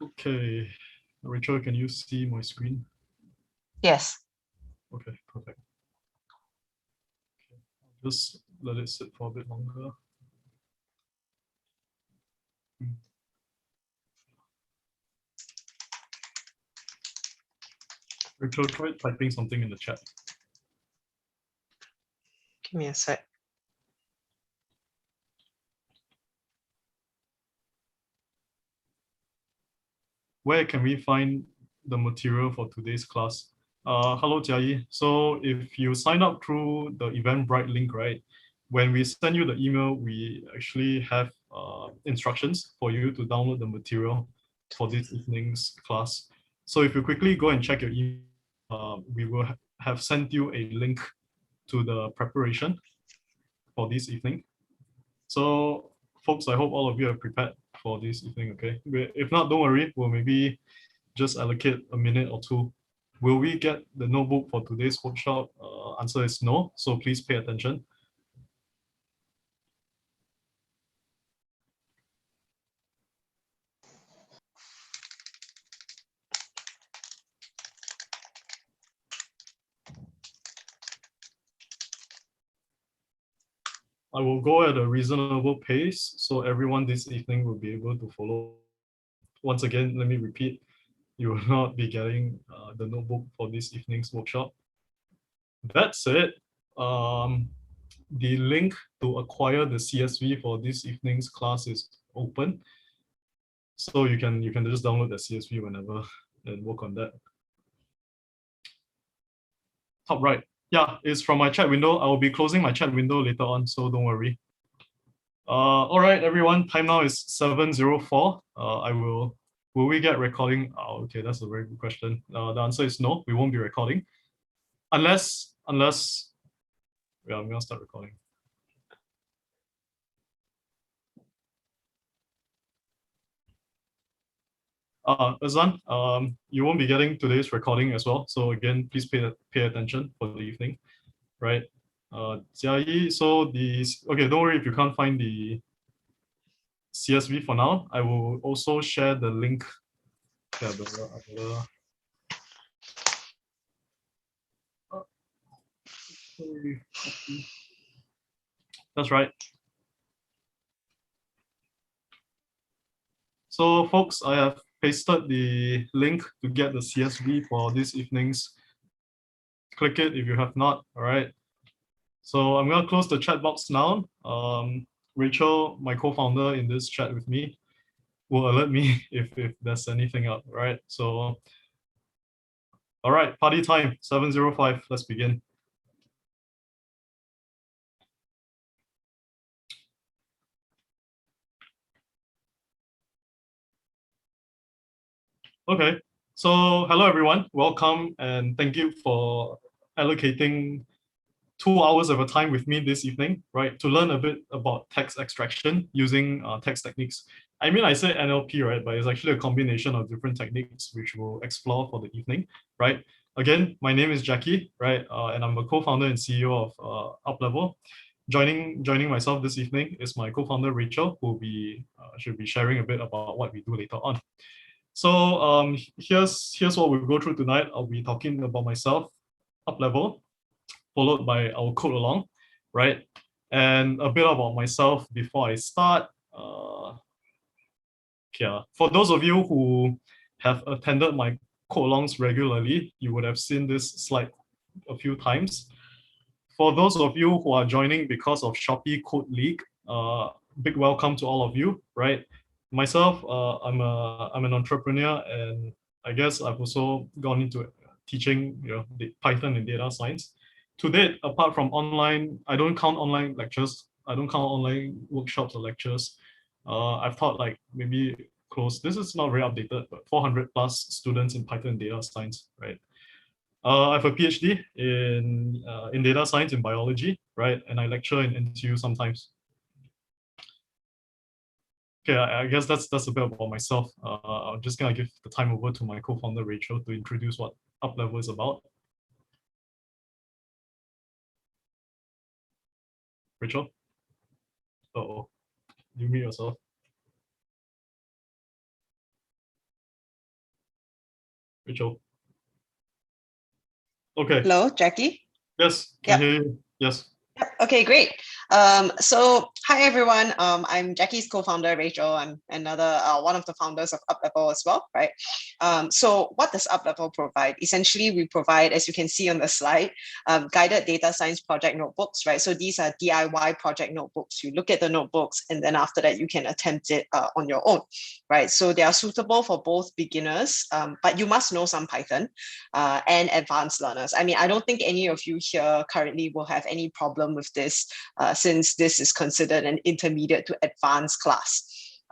Okay, Rachel, can you see my screen? Yes. Okay, perfect. Okay. I'll just let it sit for a bit longer. Rachel, try typing something in the chat. Give me a sec. Where can we find the material for today's class? Hello, Jiayi. So if you sign up through the Eventbrite link, right, when we send you the email, we actually have instructions for you to download the material for this evening's class. So if you quickly go and check your email, we will have sent you a link to the preparation for this evening. So folks, I hope all of you are prepared for this evening, okay? If not, don't worry, we'll maybe just allocate a minute or two. Will we get the notebook for today's workshop? Answer is no, so please pay attention. I will go at a reasonable pace, so everyone this evening will be able to follow. Once again, let me repeat, you will not be getting the notebook for this evening's workshop. That said, the link to acquire the CSV for this evening's class is open. So you can just download the CSV whenever and work on that. Top right. Yeah, it's from my chat window. I will be closing my chat window later on, so don't worry. All right, everyone. Time now is 7:04. Will we get recording? Oh, okay, that's a very good question. The answer is no, we won't be recording. Unless, yeah, I'm gonna start recording. Azan, you won't be getting today's recording as well. So again, please pay attention for the evening, right? Jiayi, so okay, don't worry if you can't find the CSV for now. I will also share the link. Yeah, that's right. So folks, I have pasted the link to get the CSV for this evening's. Click it if you have not, all right? So I'm gonna close the chat box now. Rachel, my co-founder in this chat with me, will alert me if there's anything up, right? So, all right, party time, 7:05, let's begin. Okay, so hello everyone, welcome and thank you for allocating 2 hours of your time with me this evening, right, to learn a bit about text extraction using text techniques. I mean, I said NLP, right, but it's actually a combination of different techniques which we'll explore for the evening, right? Again, my name is Jackie, right, and I'm a co-founder and CEO of UpLevel. Joining myself this evening is my co-founder Rachel, who should be sharing a bit about what we do later on. So here's what we'll go through tonight. I'll be talking about myself, UpLevel, followed by our code along, right? And a bit about myself before I start. Yeah, for those of you who have attended my code alongs regularly, you would have seen this slide a few times. For those of you who are joining because of Shopee Code League, big welcome to all of you, right? Myself, I'm an entrepreneur, and I guess I've also gone into teaching, the Python and data science. To date, apart from online, I don't count online lectures. I don't count online workshops or lectures. I've taught like maybe close. This is not very updated, but 400 plus students in Python and data science, right? I have a PhD in data science and biology, right? And I lecture in NTU sometimes. Okay, I guess that's a bit about myself. I'm just gonna give the time over to my co-founder Rachel to introduce what UpLevel is about. Rachel? Uh-oh, you mute yourself. Rachel. Okay. Hello, Jackie. Yes, can Yep. hear you. Yes. Yep. Okay, great. So hi everyone. I'm Jackie's co-founder, Rachel. I'm another one of the founders of UpLevel as well, right? So what does UpLevel provide? Essentially, we provide, as you can see on the slide, guided data science project notebooks, right? So these are DIY project notebooks. You look at the notebooks, and then after that, you can attempt it on your own, right? So they are suitable for both beginners, but you must know some Python and advanced learners. I mean, I don't think any of you here currently will have any problem with this, since this is considered an intermediate to advanced class.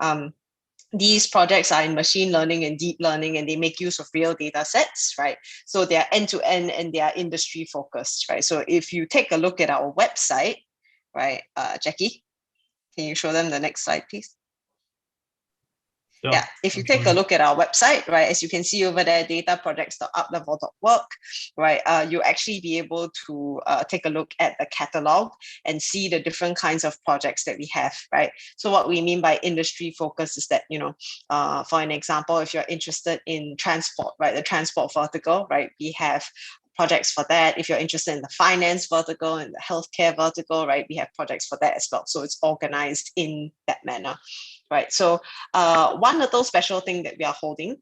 These projects are in machine learning and deep learning, and they make use of real data sets, right? So they are end-to-end and they are industry focused, right? So if you take a look at our website, right, Jackie, can you show them the next slide, please? Yeah, if you take a look at our website, right, as you can see over there, dataprojects.uplevel.work, right, you'll actually be able to take a look at the catalog and see the different kinds of projects that we have, right? So what we mean by industry focus is that, for an example, if you're interested in transport, right, the transport vertical, right, we have projects for that. If you're interested in the finance vertical and the healthcare vertical, right, we have projects for that as well. So it's organized in that manner, right? So one little special thing that we are holding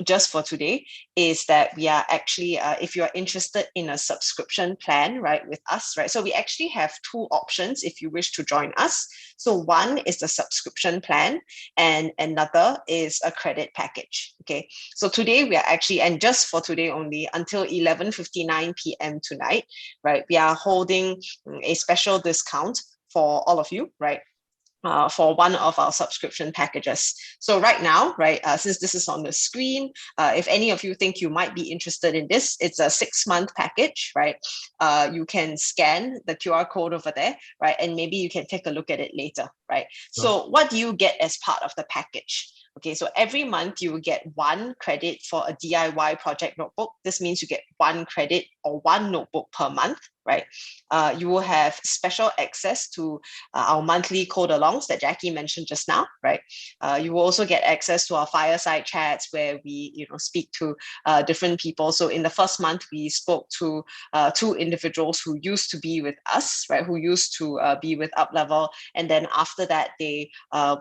just for today is that we are actually, if you're interested in a subscription plan, right, with us, right? So we actually have two options if you wish to join us. So one is the subscription plan and another is a credit package, okay? So today we are actually, and just for today only, until 11:59 p.m. tonight, right, we are holding a special discount for all of you, right? For one of our subscription packages. So right now, right, since this is on the screen, if any of you think you might be interested in this, it's a 6-month package, right? You can scan the QR code over there, right? And maybe you can take a look at it later, right? So what do you get as part of the package? Okay, so every month you will get 1 credit for a DIY project notebook. This means you get 1 credit or 1 notebook per month, right? You will have special access to our monthly code alongs that Jackie mentioned just now, right? You will also get access to our fireside chats where we, speak to different people. So in the first month, we spoke to 2 individuals who used to be with us, right? Who used to be with UpLevel, and then after that, they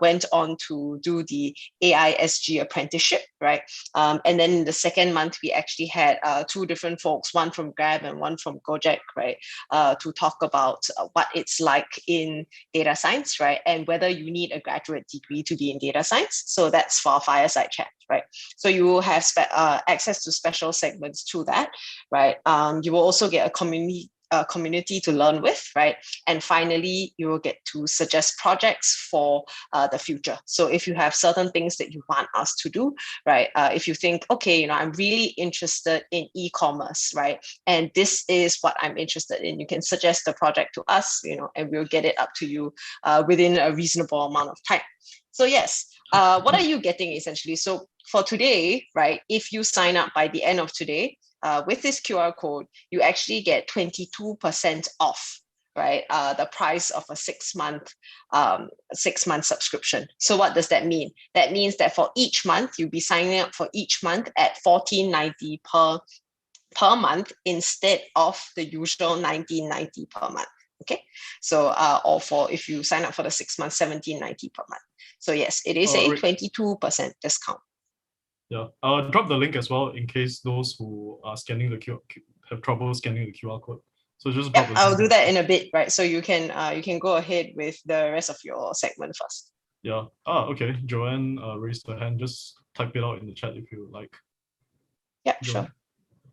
went on to do the AISG apprenticeship, right? And then in the second month, we actually had 2 different folks, one from Grab and one from Gojek, right? To talk about what it's like in data science, right? And whether you need a graduate degree to be in data science. So that's for our fireside chat, right? So you will have access to special segments to that, right? You will also get a community to learn with, right? And finally, you will get to suggest projects for the future. So if you have certain things that you want us to do, right? If you think, okay, I'm really interested in e-commerce, right? And this is what I'm interested in, you can suggest the project to us, and we'll get it up to you within a reasonable amount of time. So yes, what are you getting essentially? So for today, right, if you sign up by the end of today, with this QR code, you actually get 22% off, right? The price of a 6-month subscription. So what does that mean? That means that for each month, you'll be signing up for each month at $14.90 per month instead of the usual $19.90 per month. Okay, so or for if you sign up for the 6 months, $17.90 per month. So yes, it is a 22% discount. Yeah, I'll drop the link as well in case those who are scanning the QR have trouble scanning the QR code. So just drop the I'll do that in a bit, right? So you can go ahead with the rest of your segment first. Yeah. Okay. Joanne raised her hand. Just type it out in the chat if you like. Yeah, sure.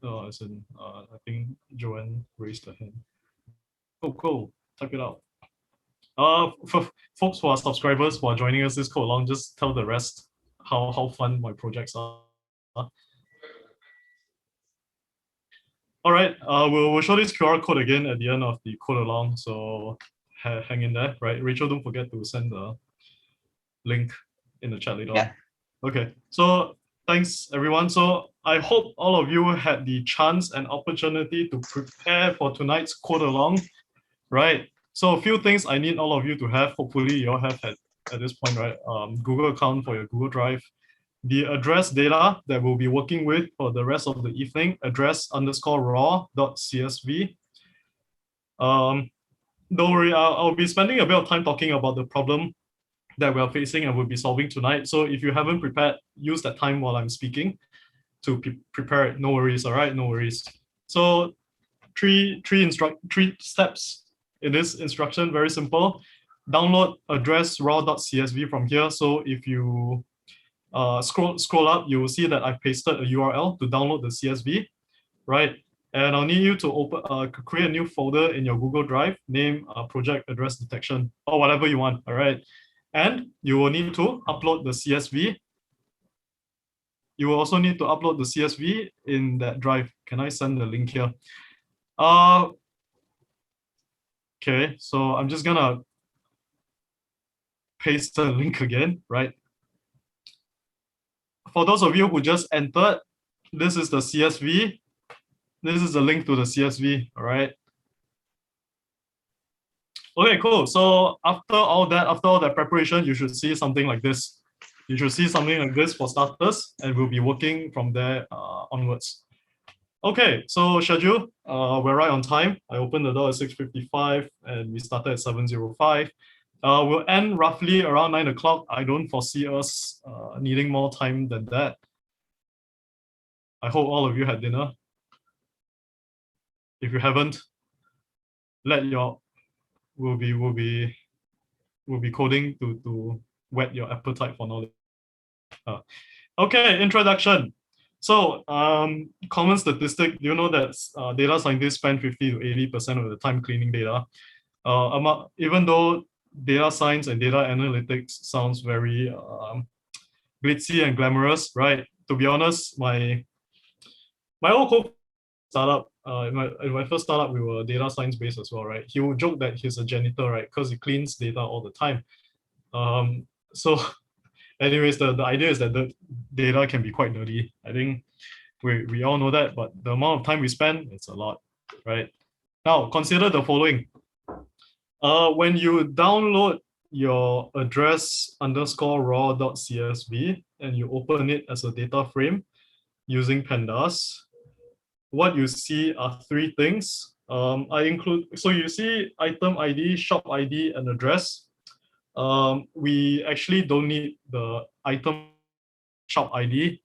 No, as in, I think Joanne raised her hand. Oh, cool. Type it out. For folks who are subscribers who are joining us this code along, just tell the rest how fun my projects are. All right, we'll show this QR code again at the end of the code along, so hang in there, right? Rachel, don't forget to send the link in the chat later on. Okay, so thanks everyone. So I hope all of you had the chance and opportunity to prepare for tonight's code along, right? So a few things I need all of you to have, hopefully you all have at this point, right? Google account for your Google Drive, the address data that we'll be working with for the rest of the evening, address underscore raw.csv. Don't worry, I'll be spending a bit of time talking about the problem that we're facing and we'll be solving tonight. So if you haven't prepared, use that time while I'm speaking to prepare it. No worries, all right? No worries. So three steps in this instruction, very simple. Download address raw.csv from here. So if you scroll up, you will see that I've pasted a URL to download the CSV, right? And I'll need you to create a new folder in your Google Drive, name project address detection, or whatever you want, all right? And you will need to upload the CSV. You will also need to upload the CSV in that drive. Can I send the link here? Okay, so I'm just gonna paste the link again, right? For those of you who just entered, this is the CSV. This is the link to the CSV, all right? Okay, cool. So after all that preparation, you should see something like this. You should see something like this for starters, and we'll be working from there onwards. Okay, so schedule, we're right on time. I opened the door at 6:55 and we started at 7:05. We'll end roughly around 9 o'clock. I don't foresee us needing more time than that. I hope all of you had dinner. If you haven't, we'll be coding to whet your appetite for knowledge. Okay, introduction. So common statistic, you know that data scientists spend 50 to 80% of the time cleaning data. Even though data science and data analytics sounds very glitzy and glamorous, right? To be honest, my old startup, in my first startup, we were data science based as well, right? He would joke that he's a janitor, right? Because he cleans data all the time. So anyways, the idea is that the data can be quite dirty. I think we all know that, but the amount of time we spend, it's a lot, right? Now, consider the following. When you download your address underscore raw.csv and you open it as a data frame using pandas, what you see are three things. So you see item ID, shop ID, and address. We actually don't need the item shop ID.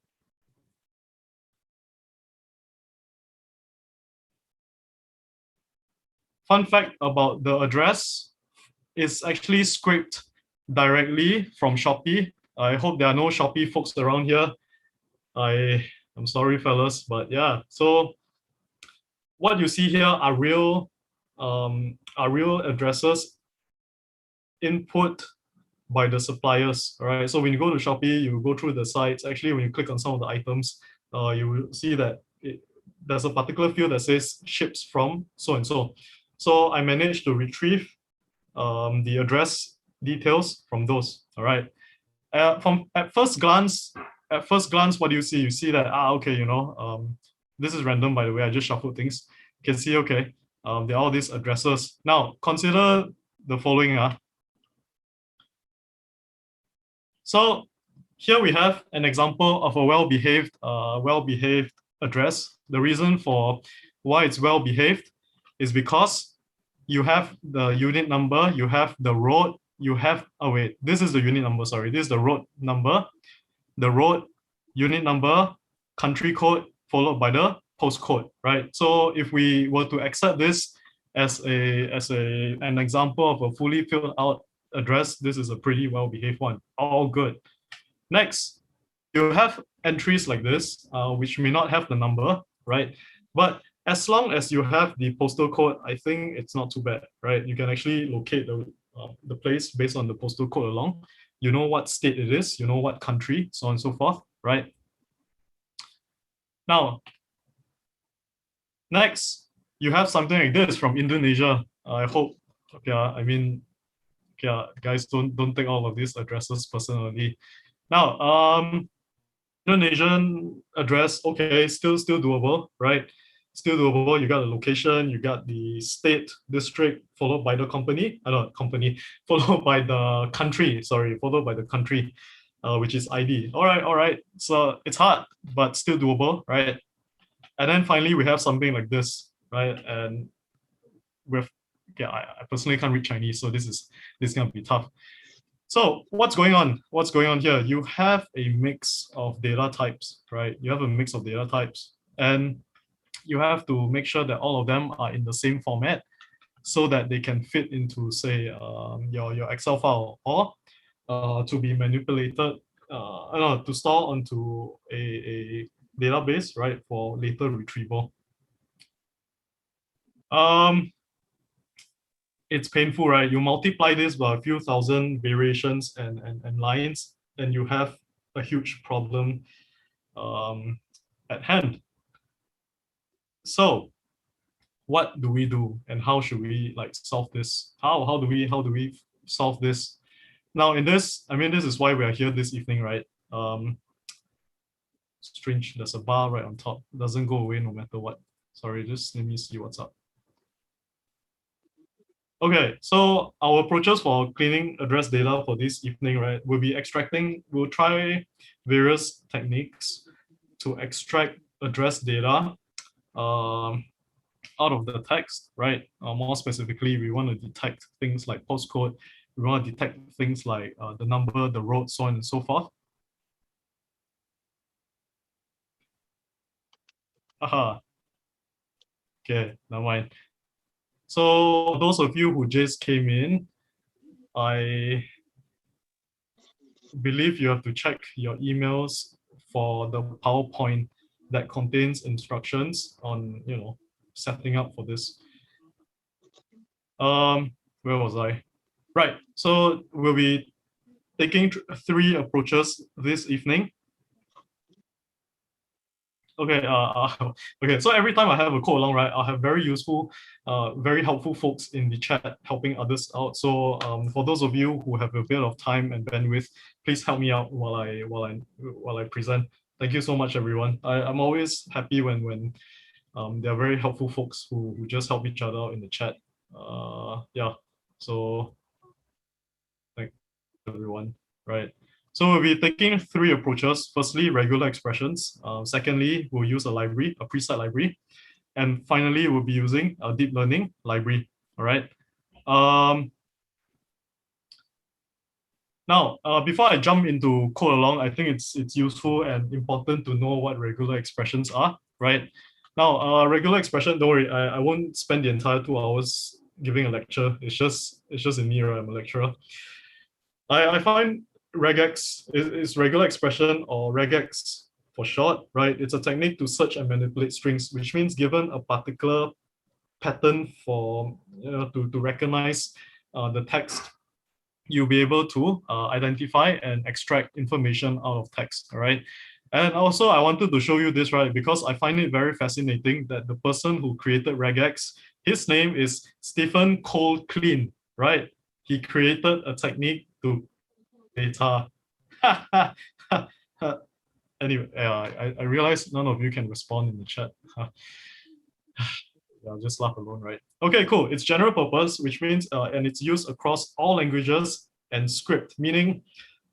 Fun fact about the address is actually scraped directly from Shopee. I hope there are no Shopee folks around here. I'm sorry, fellas, but yeah. So what you see here are real addresses input by the suppliers, right? So when you go to Shopee, you go through the sites. Actually, when you click on some of the items, you will see that there's a particular field that says ships from so and so. So I managed to retrieve the address details from those. All right. At first glance, what do you see? You see that okay, this is random, by the way. I just shuffled things. You can see, okay, there are all these addresses. Now consider the following. So here we have an example of a well-behaved address. The reason for why it's well-behaved is because you have the unit number, you have the road, you have, oh wait, this is the unit number, sorry. This is the road number, unit number, country code, followed by the postcode, right? So if we were to accept this as an example of a fully filled out address, this is a pretty well-behaved one. All good. Next, you have entries like this, which may not have the number, right? But as long as you have the postal code, I think it's not too bad, right? You can actually locate the place based on the postal code along. You know what state it is, you know what country, so on and so forth, right? Now, next, you have something like this from Indonesia. I hope, okay, I mean, okay, guys, don't take all of these addresses personally. Now, Indonesian address, okay, still doable, right? Still doable. You got the location, you got the state, district, followed by the company, followed by the country, sorry, followed by the country. which is ID. All right. So it's hard, but still doable, right? And then finally, we have something like this, right? And with, yeah, I personally can't read Chinese, so this is gonna be tough. So what's going on? What's going on here? You have a mix of data types, right? You have a mix of data types, and you have to make sure that all of them are in the same format so that they can fit into, say, your Excel file, or to be manipulated, no, to store onto a database, right, for later retrieval. It's painful, right? You multiply this by a few thousand variations and lines, and you have a huge problem at hand. So what do we do, and how should we like solve this? How do we solve this? Now in this, I mean, this is why we are here this evening, right? Strange, there's a bar right on top. It doesn't go away no matter what. Sorry, just let me see what's up. Okay, so our approaches for cleaning address data for this evening, right, will be we'll try various techniques to extract address data out of the text, right? More specifically, we want to detect things like postcode. We want to detect things like the number, the road, so on and so forth. Aha. Okay, never mind. So those of you who just came in, I believe you have to check your emails for the PowerPoint that contains instructions on, setting up for this. Where was I? Right. So we'll be taking three approaches this evening. Okay, okay. So every time I have a code along, right, I'll have very useful, very helpful folks in the chat helping others out. So for those of you who have a bit of time and bandwidth, please help me out while I present. Thank you so much, everyone. I'm always happy when there are very helpful folks who just help each other out in the chat. Yeah. So thank everyone. Right. So we'll be taking three approaches. Firstly, regular expressions. Secondly, we'll use a library, a preset library. And finally, we'll be using a deep learning library. All right. Now, before I jump into code along, I think it's useful and important to know what regular expressions are, right? Now, regular expression, don't worry, I won't spend the entire 2 hours giving a lecture. It's just in me, right? I'm a lecturer. I find regex is regular expression, or regex for short, right? It's a technique to search and manipulate strings, which means given a particular pattern for to recognize the text, you'll be able to identify and extract information out of text, all right? And also I wanted to show you this, right? Because I find it very fascinating that the person who created regex, his name is Stephen Cole Clean, right? He created a technique to data. Anyway, I realize none of you can respond in the chat. I'll just laugh alone, right? Okay, cool. It's general purpose, which means, and it's used across all languages and script, meaning,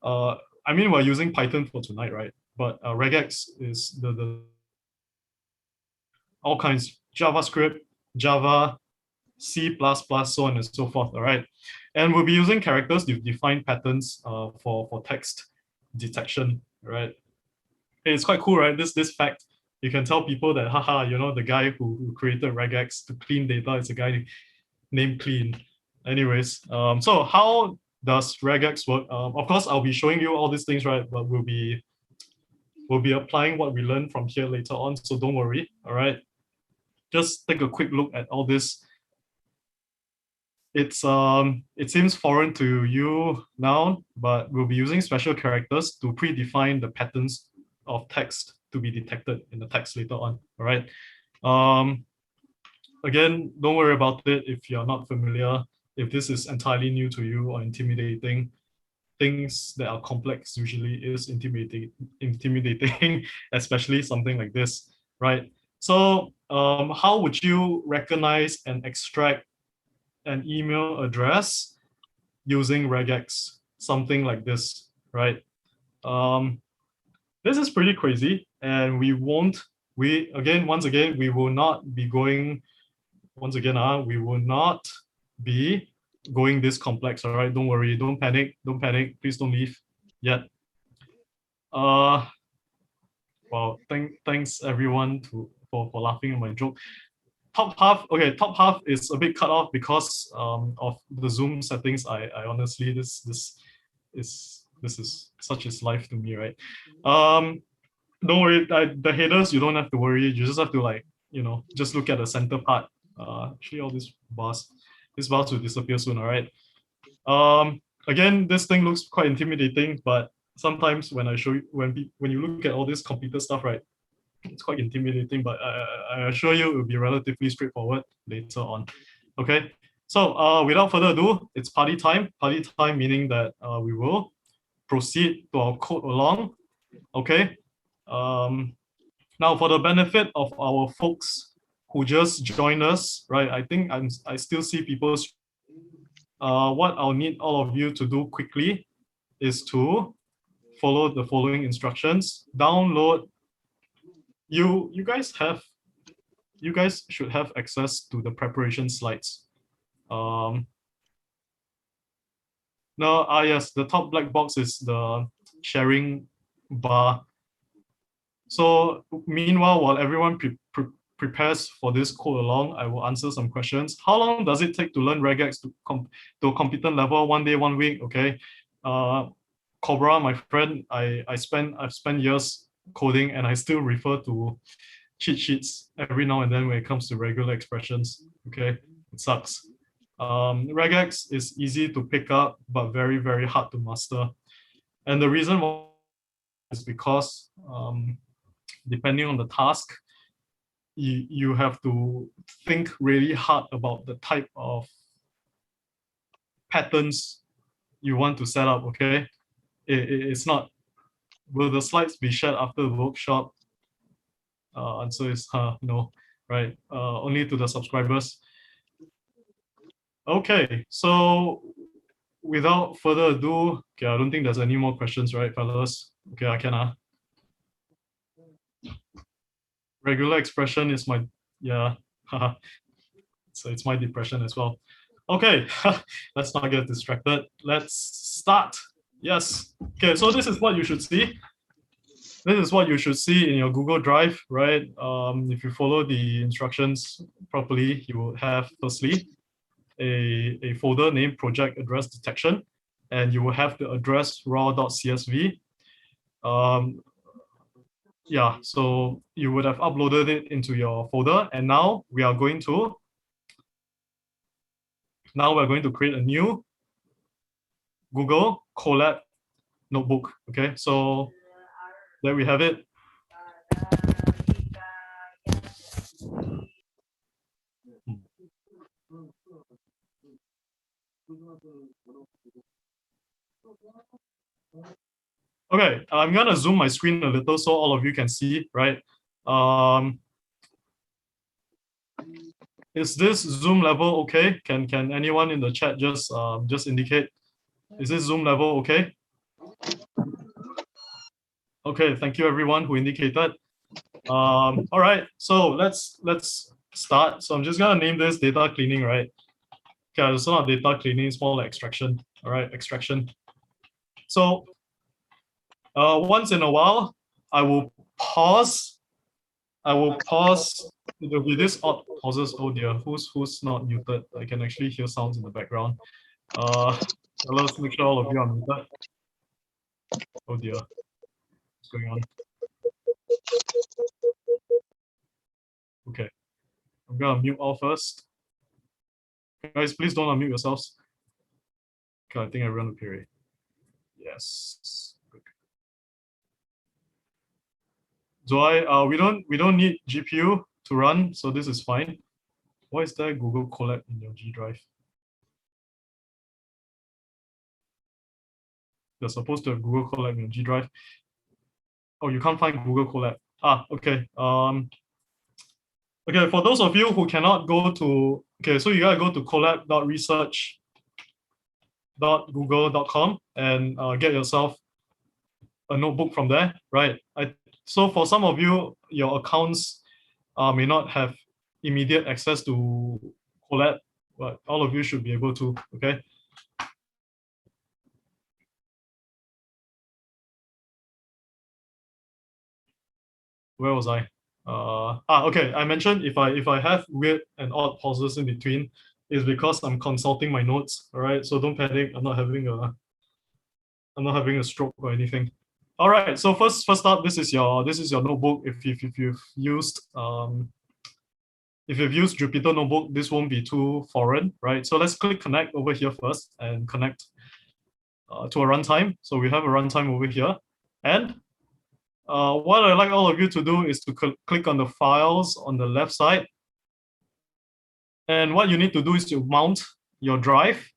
I mean, we're using Python for tonight, right? But regex is the all kinds, JavaScript, Java, C++, so on and so forth, all right? And we'll be using characters to define patterns for text detection, right? It's quite cool, right? This fact, you can tell people that, haha, the guy who created regex to clean data is a guy named Clean. Anyways, so how does regex work? Of course, I'll be showing you all these things, right? But we'll be applying what we learned from here later on, so don't worry, all right? Just take a quick look at all this. It seems foreign to you now, but we'll be using special characters to predefine the patterns of text to be detected in the text later on, all right? Again, don't worry about it if you're not familiar. If this is entirely new to you or intimidating, things that are complex usually is intimidating, especially something like this, right? So how would you recognize and extract an email address using regex? Something like this, right? This is pretty crazy, and once again, we will not be going, we will not be going this complex, all right? Don't worry, don't panic, please don't leave yet. Well, thanks everyone for laughing at my joke. Top half is a bit cut off because of the Zoom settings. I honestly, this is such is life to me, right? Don't worry, the headers, you don't have to worry. You just have to, like, just look at the center part. Actually, all these bars will disappear soon, all right? Again, this thing looks quite intimidating, but sometimes when I show you, when you look at all this computer stuff, right, it's quite intimidating, but I assure you it will be relatively straightforward later on. Okay, so without further ado, it's party time. Party time meaning that we will proceed to our code along. Okay. Now, for the benefit of our folks who just joined us, right? I think I still see people. What I'll need all of you to do quickly is to follow the following instructions. Download. You guys should have access to the preparation slides. No, yes, the top black box is the sharing bar. So meanwhile, while everyone prepares for this code along, I will answer some questions. How long does it take to learn regex to a competent level? 1 day, 1 week, okay? Cobra, my friend, I've spent years coding, and I still refer to cheat sheets every now and then when it comes to regular expressions, okay? It sucks. Regex is easy to pick up, but very, very hard to master. And the reason why is because depending on the task, you have to think really hard about the type of patterns you want to set up, okay? It's not, will the slides be shared after the workshop? Answer is no, right? Only to the subscribers. Okay, so without further ado, okay, I don't think there's any more questions, right, fellas? Okay, I can. Regular expression is my, yeah, so it's my depression as well. Okay, let's not get distracted. Let's start. Yes. Okay, so this is what you should see. This is what you should see in your Google Drive, right? If you follow the instructions properly, you will have, firstly, a folder named project address detection, and you will have the address raw.csv. Yeah, so you would have uploaded it into your folder, and now we're going to create a new Google Colab notebook. Okay, so there we have it. Okay, I'm gonna zoom my screen a little so all of you can see, right? Is this Zoom level okay? Can anyone in the chat just indicate? Is this Zoom level okay? Okay, thank you everyone who indicated. All right, so let's start. So I'm just gonna name this data cleaning, right? Okay, it's not data cleaning, it's more like extraction. All right, extraction. So once in a while, I will pause. There'll be this odd pauses. Oh dear, who's not muted? I can actually hear sounds in the background. Let's make sure all of you are muted. Oh dear, what's going on? Okay, I'm gonna mute all first. Guys, please don't unmute yourselves. Okay, I think everyone will hear it. Yes. Good. Zoe, we don't need GPU to run, so this is fine. Why is there Google Colab in your G drive? You're supposed to have Google Colab in your G drive. Oh, you can't find Google Colab. Okay. Okay, for those of you who cannot go to, okay, so you gotta go to colab.research.google.com and get yourself a notebook from there, right? So for some of you, your accounts may not have immediate access to Colab, but all of you should be able to, okay? Where was I? Okay, I mentioned if I have weird and odd pauses in between, is because I'm consulting my notes, all right? So don't panic, I'm not having a stroke or anything. All right, so first up, this is your notebook. If you've used Jupyter Notebook, this won't be too foreign, right? So let's click connect over here first and connect to a runtime. So we have a runtime over here. And what I'd like all of you to do is to click on the files on the left side. And what you need to do is to mount your drive.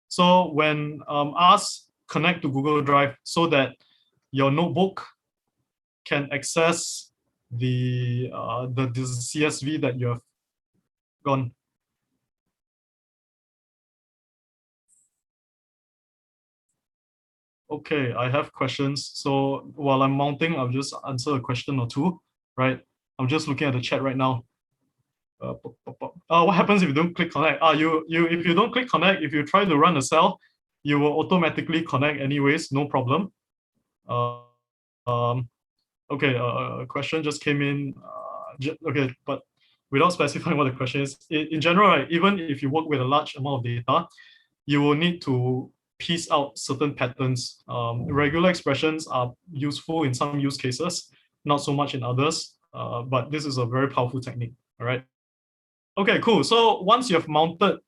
So when asked, connect to Google Drive so that your notebook can access the CSV that you have gone. Okay, I have questions. So while I'm mounting, I'll just answer a question or two, right? I'm just looking at the chat right now. What happens if you don't click connect? If you don't click connect, if you try to run a cell, you will automatically connect anyways, no problem. Okay, a question just came in. Okay, but without specifying what the question is, in general, right, even if you work with a large amount of data, you will need to piece out certain patterns. Regular expressions are useful in some use cases, not so much in others, but this is a very powerful technique, all right? Okay, cool. So once you have mounted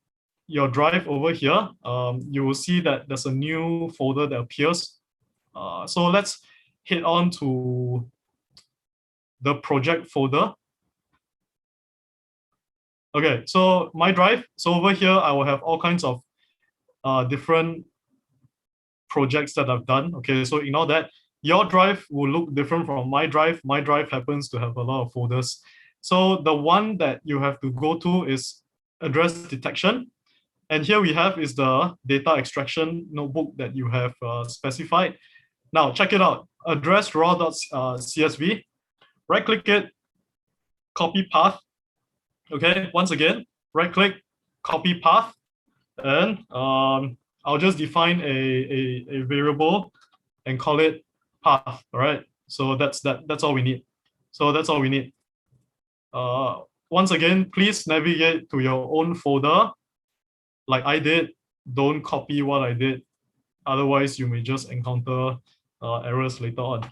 your drive over here, you will see that there's a new folder that appears. So let's head on to the project folder. Okay, so my drive. So over here, I will have all kinds of different projects that I've done. Okay, so ignore that. Your drive will look different from my drive. My drive happens to have a lot of folders. So the one that you have to go to is address detection. And here we have is the data extraction notebook that you have specified. Now check it out, address raw.csv, right click it, copy path. Okay, once again, right click, copy path, and I'll just define a variable and call it path, all right? So that's all we need. So that's all we need. Once again, please navigate to your own folder like I did. Don't copy what I did. Otherwise, you may just encounter errors later on.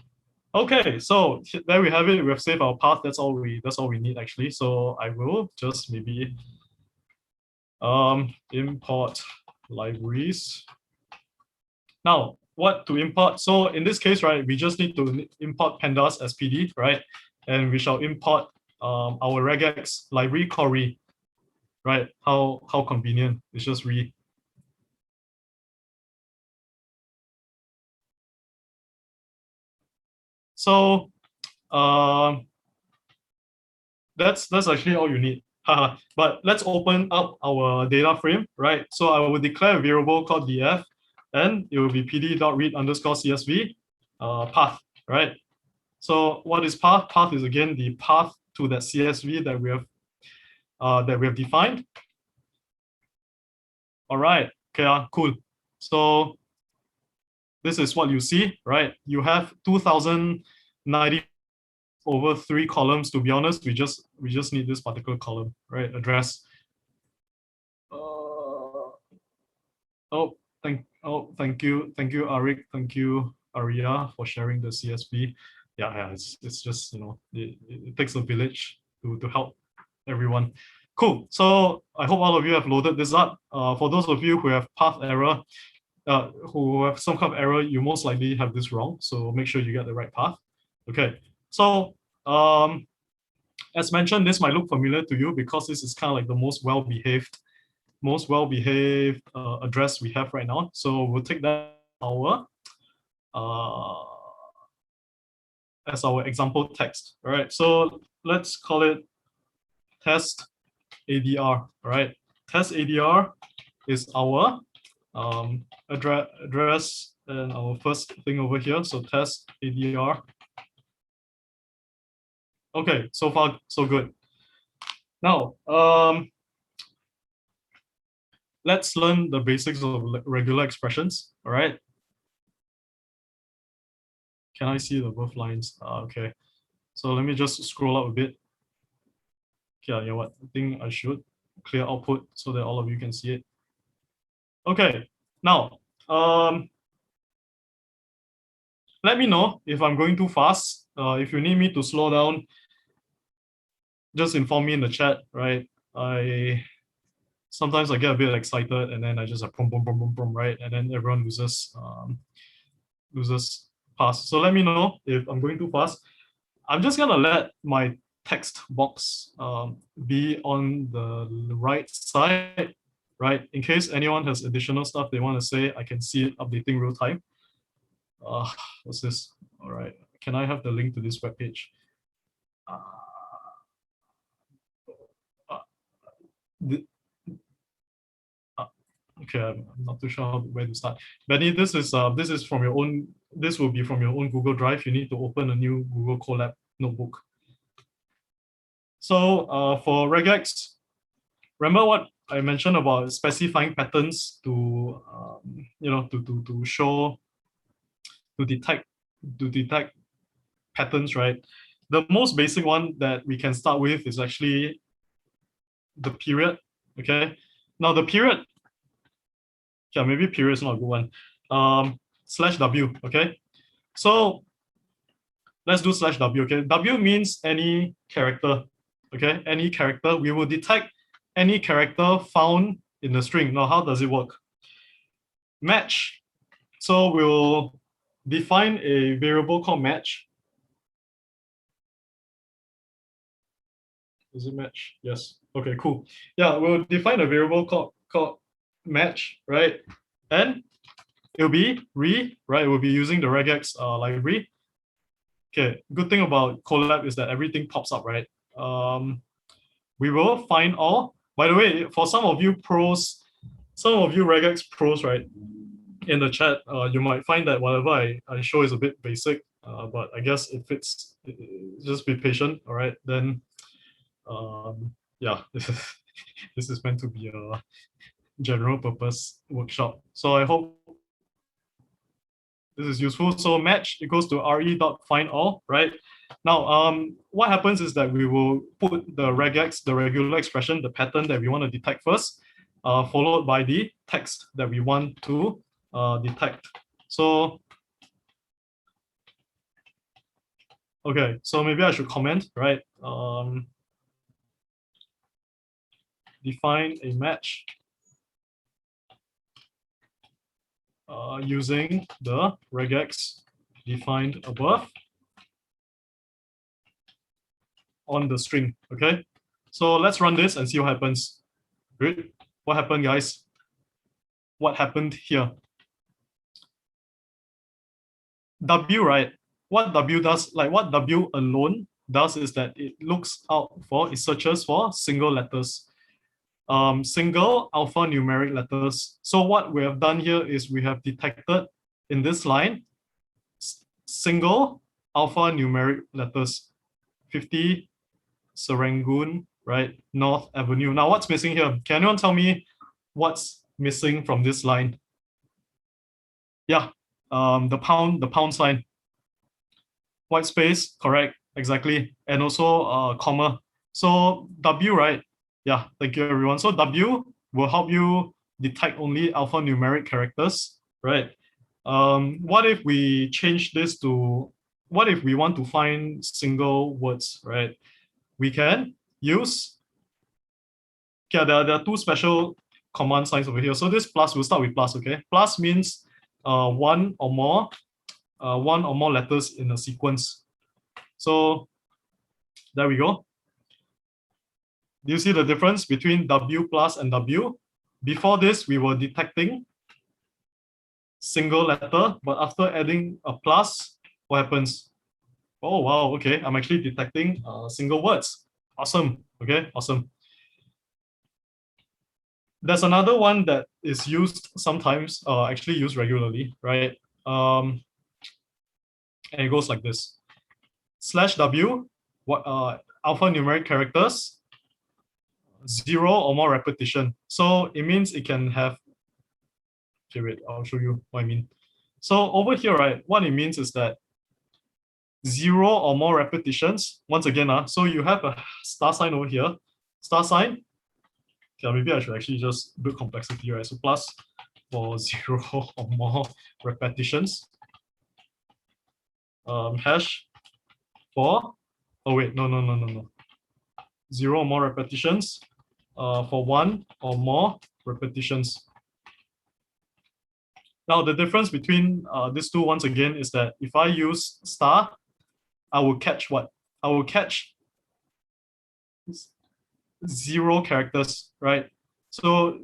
Okay, so there we have it. We have saved our path. That's all we need actually. So I will just maybe import libraries. Now, what to import? So in this case, right, we just need to import pandas as PD, right? And we shall import our regex library called re, right? How convenient. It's just re. So that's actually all you need. But let's open up our data frame, right? So I will declare a variable called df, and it will be pd.read_csv path, right? So what is path? Path is again the path to that CSV that we have defined. All right, okay, cool. So this is what you see, right? You have 2090 over 3 columns. To be honest, we just need this particular column, right? Address. Thank you, Arik. Thank you, Aria, for sharing the CSV. Yeah, it's just, you know, it takes a village to help everyone. Cool. So I hope all of you have loaded this up. For those of you who have path error, who have some kind of error, you most likely have this wrong. So make sure you get the right path. Okay. So as mentioned, this might look familiar to you because this is kind of like the most well-behaved address we have right now. So we'll take that as our example text. All right. So let's call it test ADR. All right. Test ADR is our address and our first thing over here. So test ADR. Okay, so far so good. Now, let's learn the basics of regular expressions. All right. Can I see the both lines? Okay. So let me just scroll up a bit. Okay, you know what? I think I should clear output so that all of you can see it. Okay. Now, let me know if I'm going too fast. If you need me to slow down, just inform me in the chat, right? Sometimes I get a bit excited and then I just like boom, boom, boom, boom, boom, right? And then everyone loses pass. So let me know if I'm going too fast. I'm just gonna let my text box be on the right side, right? In case anyone has additional stuff they want to say, I can see it updating real time. What's this? All right. Can I have the link to this webpage? Okay, I'm not too sure where to start. Benny, this is from your own. This will be from your own Google Drive. You need to open a new Google Colab notebook. So for regex, remember what I mentioned about specifying patterns to to show to detect patterns, right? The most basic one that we can start with is actually the period. Okay, now the period. Yeah, maybe period is not a good one. Slash W. Okay, so let's do slash W. Okay, W means any character. Okay, any character. We will detect any character found in the string. Now, how does it work? Match. So we'll define a variable called match. Does it match? Yes. Okay, cool. Yeah, we'll define a variable called match, right? And it'll be right? We'll be using the regex library. Okay, good thing about Colab is that everything pops up, right? We will find all. By the way, for some of you pros, some of you regex pros, right? In the chat, you might find that whatever I show is a bit basic, but I guess if it's just be patient, all right? Then, yeah, this is meant to be a general purpose workshop. So I hope this is useful. So match equals to re.findAll, right? Now, what happens is that we will put the regex, the regular expression, the pattern that we want to detect first, followed by the text that we want to detect. So, okay, so maybe I should comment, right? Define a match using the regex defined above on the string, okay? So let's run this and see what happens. Good. What happened, guys? What happened here? W, right? What W does, like what W alone does is that it looks out for, it searches for single letters, single alphanumeric letters. So what we have done here is we have detected in this line, single alphanumeric letters, 50 Serangoon, right? North Avenue. Now what's missing here? Can anyone tell me what's missing from this line? Yeah, the pound sign. White space, correct, exactly. And also comma. So W, right? Yeah, thank you everyone. So W will help you detect only alphanumeric characters, right? What if we change this to, what if we want to find single words, right? We can use, okay, there are two special command signs over here. So this plus, we'll start with plus, okay? Plus means one or more letters in a sequence. So there we go. Do you see the difference between W plus and W? Before this, we were detecting single letter, but after adding a plus, what happens? Oh, wow, okay, I'm actually detecting single words. Awesome, okay, awesome. There's another one that is used sometimes, actually used regularly, right? And it goes like this. /w, what alphanumeric characters, 0 or more repetition. So it means it can have, okay, wait, I'll show you what I mean. So over here, right, what it means is that 0 or more repetitions, once again, so you have a star sign over here, star sign. Okay, maybe I should actually just build complexity, right? So plus for 0 or more repetitions. Hash for, oh wait, no. 0 or more repetitions for 1 or more repetitions. Now, the difference between these two, once again, is that if I use star, I will catch what? I will catch 0 characters, right? So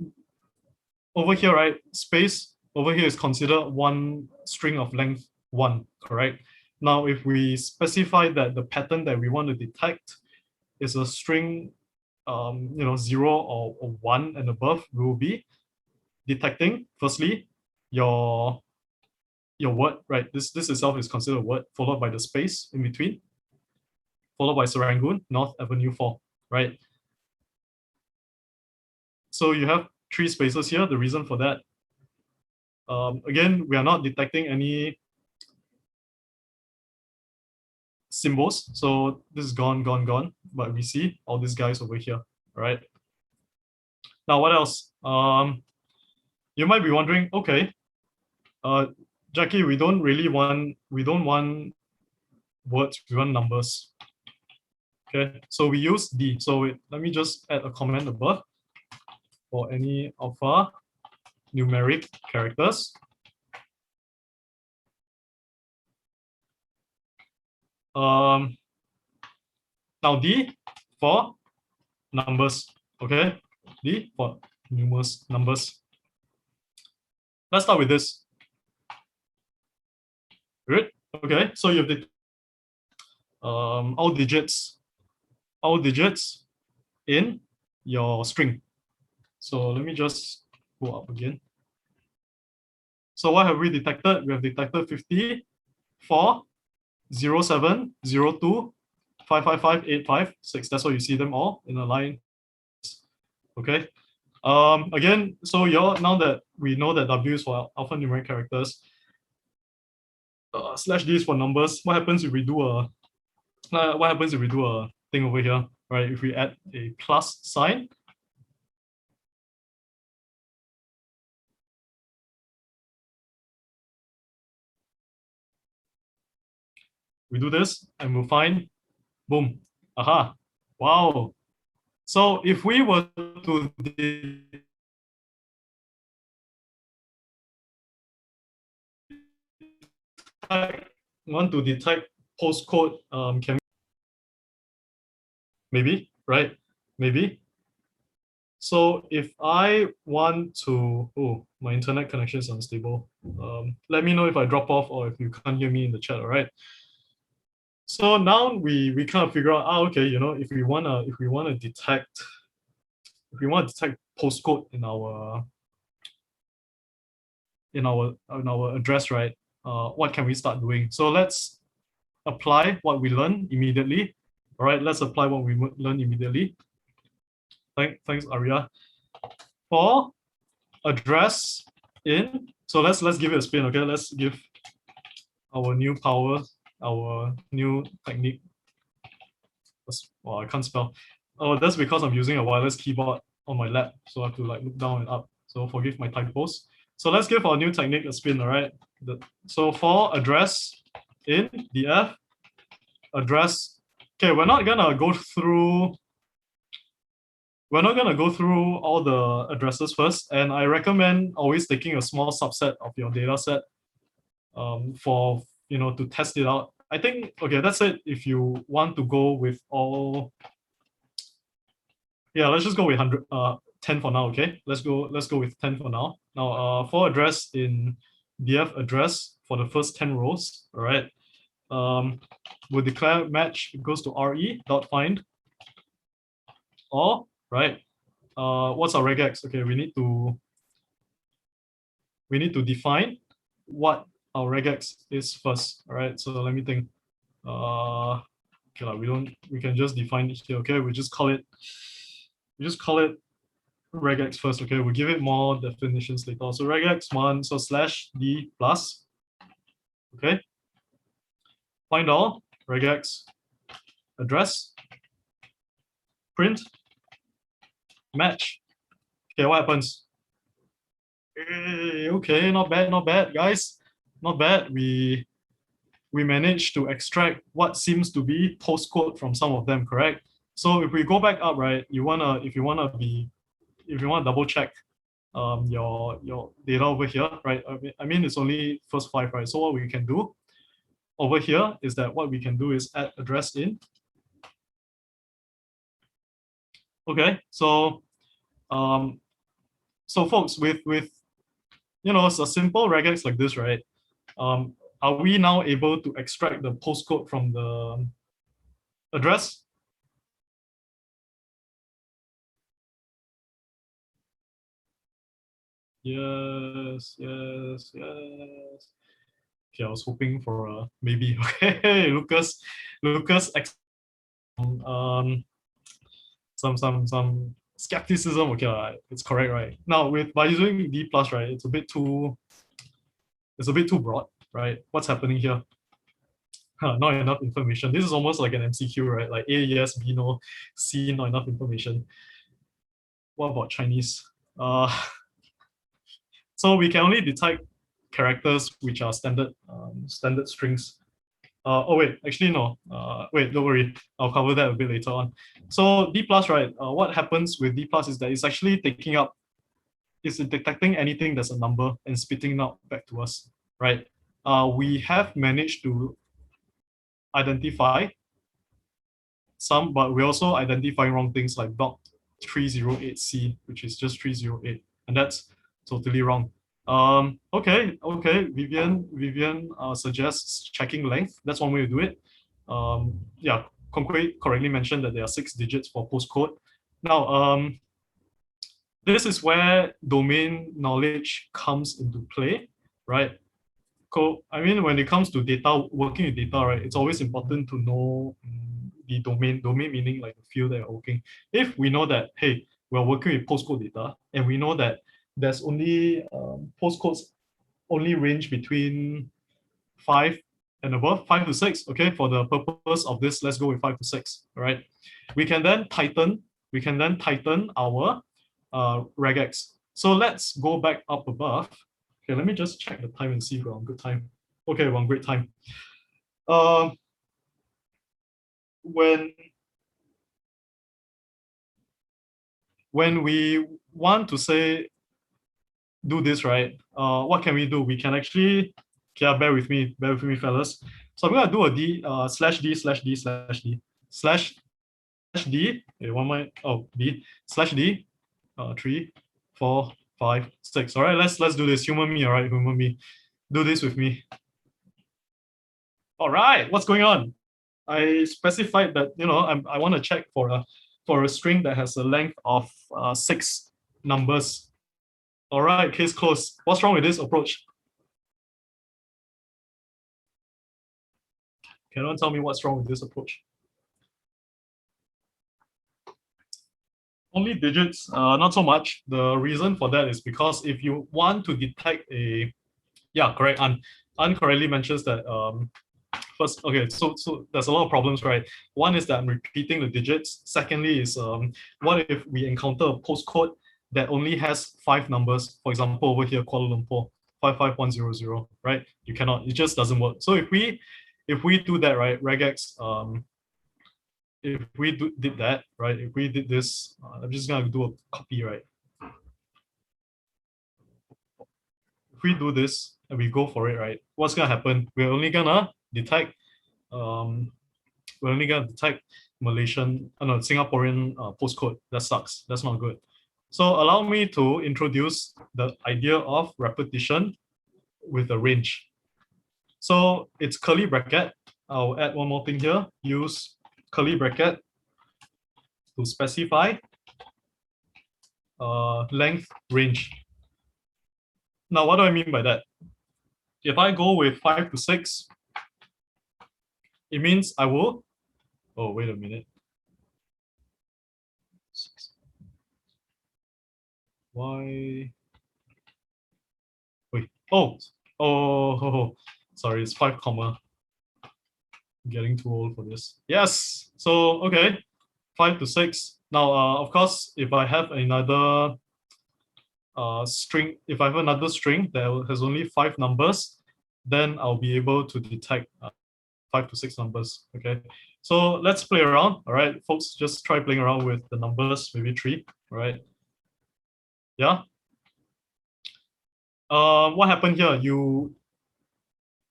over here, right, space over here is considered one string of length 1, correct? Now, if we specify that the pattern that we want to detect is a string, 0 or 1 and above, we will be detecting, firstly, your word, right? This itself is considered a word, followed by the space in between, followed by Serangoon, North Avenue 4, right? So you have 3 spaces here. The reason for that, again, we are not detecting any symbols. So this is gone, but we see all these guys over here, right? Now, what else? You might be wondering, okay, Jackie, we don't want words, we want numbers. Okay, so we use D. So let me just add a comment above for any alpha numeric characters. Now D for numbers, okay? D for numbers. Let's start with this. Good. Okay, so you have the all digits in your string. So let me just go up again. So what have we detected? We have detected 50, 4, 0, 7, 0, 2, 5, 5, 5, 8, 5, 6. That's why you see them all in a line. Okay. Again, so now that we know that W is for alphanumeric characters, /D is for numbers. What happens if we do a thing over here, right? If we add a plus sign, we do this and we'll find, boom, aha, wow. So if we were to detect postcode, can maybe, right? Maybe. So if I want to, oh, my internet connection is unstable. Let me know if I drop off or if you can't hear me in the chat, all right? So now we kind of figure out, okay, if we wanna detect postcode in our address, right? What can we start doing? So let's apply what we learn immediately. All right, let's apply what we learn immediately. Thanks, Arya. For address in, so let's give it a spin, okay? Let's give our new power, our new technique. Well, I can't spell. Oh, that's because I'm using a wireless keyboard on my lap, so I have to like look down and up. So forgive my typos. So let's give our new technique a spin, all right? So for address in df, address, okay, we're not gonna go through all the addresses first, and I recommend always taking a small subset of your data set for to test it out. I think, okay, that's it. If you want to go with all, yeah, let's just go with 10 for now, okay? Let's go with 10 for now. Now, for address in df address for the first 10 rows, all right? We'll declare match goes to re dot find all, right? what's our regex? Okay, we need to define what our regex is first. All right, so let me think. Okay, we can just define it here. Okay, we just call it regex first. Okay, we'll give it more definitions later. So regex one, so slash d plus. Okay, find all regex address print match. Okay, what happens? Okay, not bad, guys. Not bad. We managed to extract what seems to be postcode from some of them, correct? So if we go back up, right, if you wanna double check your data over here, right? I mean it's only first 5, right? So what we can do over here is that what we can do is add address in. Okay, so folks, with it's a simple regex like this, right? Are we now able to extract the postcode from the address? Yes. Okay, I was hoping for a maybe. Okay, Lucas, um, some skepticism. Okay, it's correct, right? Now by using D plus, right, it's a bit too broad, right? What's happening here? Not enough information. This is almost like an MCQ, right? Like A, yes, B, no, C, not enough information. What about Chinese? So we can only detect characters which are standard strings. Oh wait, actually no. Wait, don't worry. I'll cover that a bit later on. So D plus, right? What happens with D plus is that it's actually it's detecting anything that's a number and spitting out back to us, right? We have managed to identify some, but we're also identifying wrong things like dot 308C, which is just 308, and that's totally wrong. Okay. Vivian suggests checking length. That's one way to do it. Yeah, Kongkui correctly mentioned that there are 6 digits for postcode. Now, this is where domain knowledge comes into play, right? I mean, when it comes to data, working with data, right, it's always important to know the domain meaning like the field that you're working. If we know that, hey, we're working with postcode data, and we know that there's only postcodes only range between 5 and above, 5 to 6, okay, for the purpose of this, let's go with 5 to 6, all right? We can then tighten our regex. So let's go back up above. Okay, let me just check the time and see if we're on good time. Okay, we're on great time. When we want to say do this, right? What can we do? We can actually, okay, bear with me, fellas. So I'm gonna do a D slash D slash D slash D slash D. Okay, one more. Oh, D slash D. 3, 4, 5, 6. All right, let's do this. Humor me, all right, humor me. Do this with me. All right, what's going on? I specified that I want to check for a string that has a length of 6 numbers. All right, case closed. What's wrong with this approach? Can anyone tell me what's wrong with this approach? Only digits, not so much. The reason for that is because if you want to detect yeah, correct. Correctly mentions that first, okay, so there's a lot of problems, right? One is that I'm repeating the digits. Secondly is what if we encounter a postcode that only has 5 numbers? For example, over here, Kuala Lumpur, 55100, right? You cannot, it just doesn't work. So if we do that, right, regex, if we did that, right, if we did this, I'm just gonna do a copy, right? If we do this and we go for it, right, what's gonna happen? We're only gonna detect Malaysian, no, Singaporean postcode. That sucks. That's not good. So allow me to introduce the idea of repetition with a range. So it's curly bracket. I'll add one more thing here. Use curly bracket to specify length range. Now, what do I mean by that? If I go with 5 to 6, it means I will, oh, wait a minute. Why? Wait, oh, sorry, it's 5 comma. I'm getting too old for this. Yes, so, okay, 5 to 6. Now, of course, if I have another string, if I have another string that has only 5 numbers, then I'll be able to detect 5 to 6 numbers, okay? So let's play around, all right? Folks, just try playing around with the numbers, maybe 3, all right? Yeah? What happened here?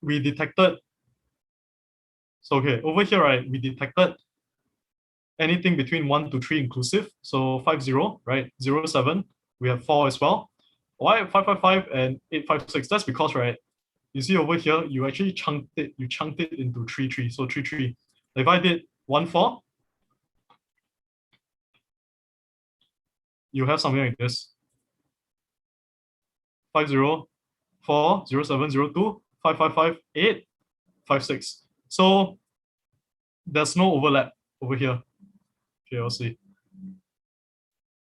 We detected, so okay, over here, right, we detected anything between 1 to 3 inclusive, so 5, 0, right? 0, 7, we have 4 as well. Why 5, 5, 5, and 8, 5, 6? That's because, right, you see over here, you actually chunked it into 3, 3, so 3, 3. If I did 1, 4, you have something like this. 5, 0, 4, 0, 7, 0, 2, 5, 5, 5, 8, 5, 6. So there's no overlap over here. Okay, I'll see.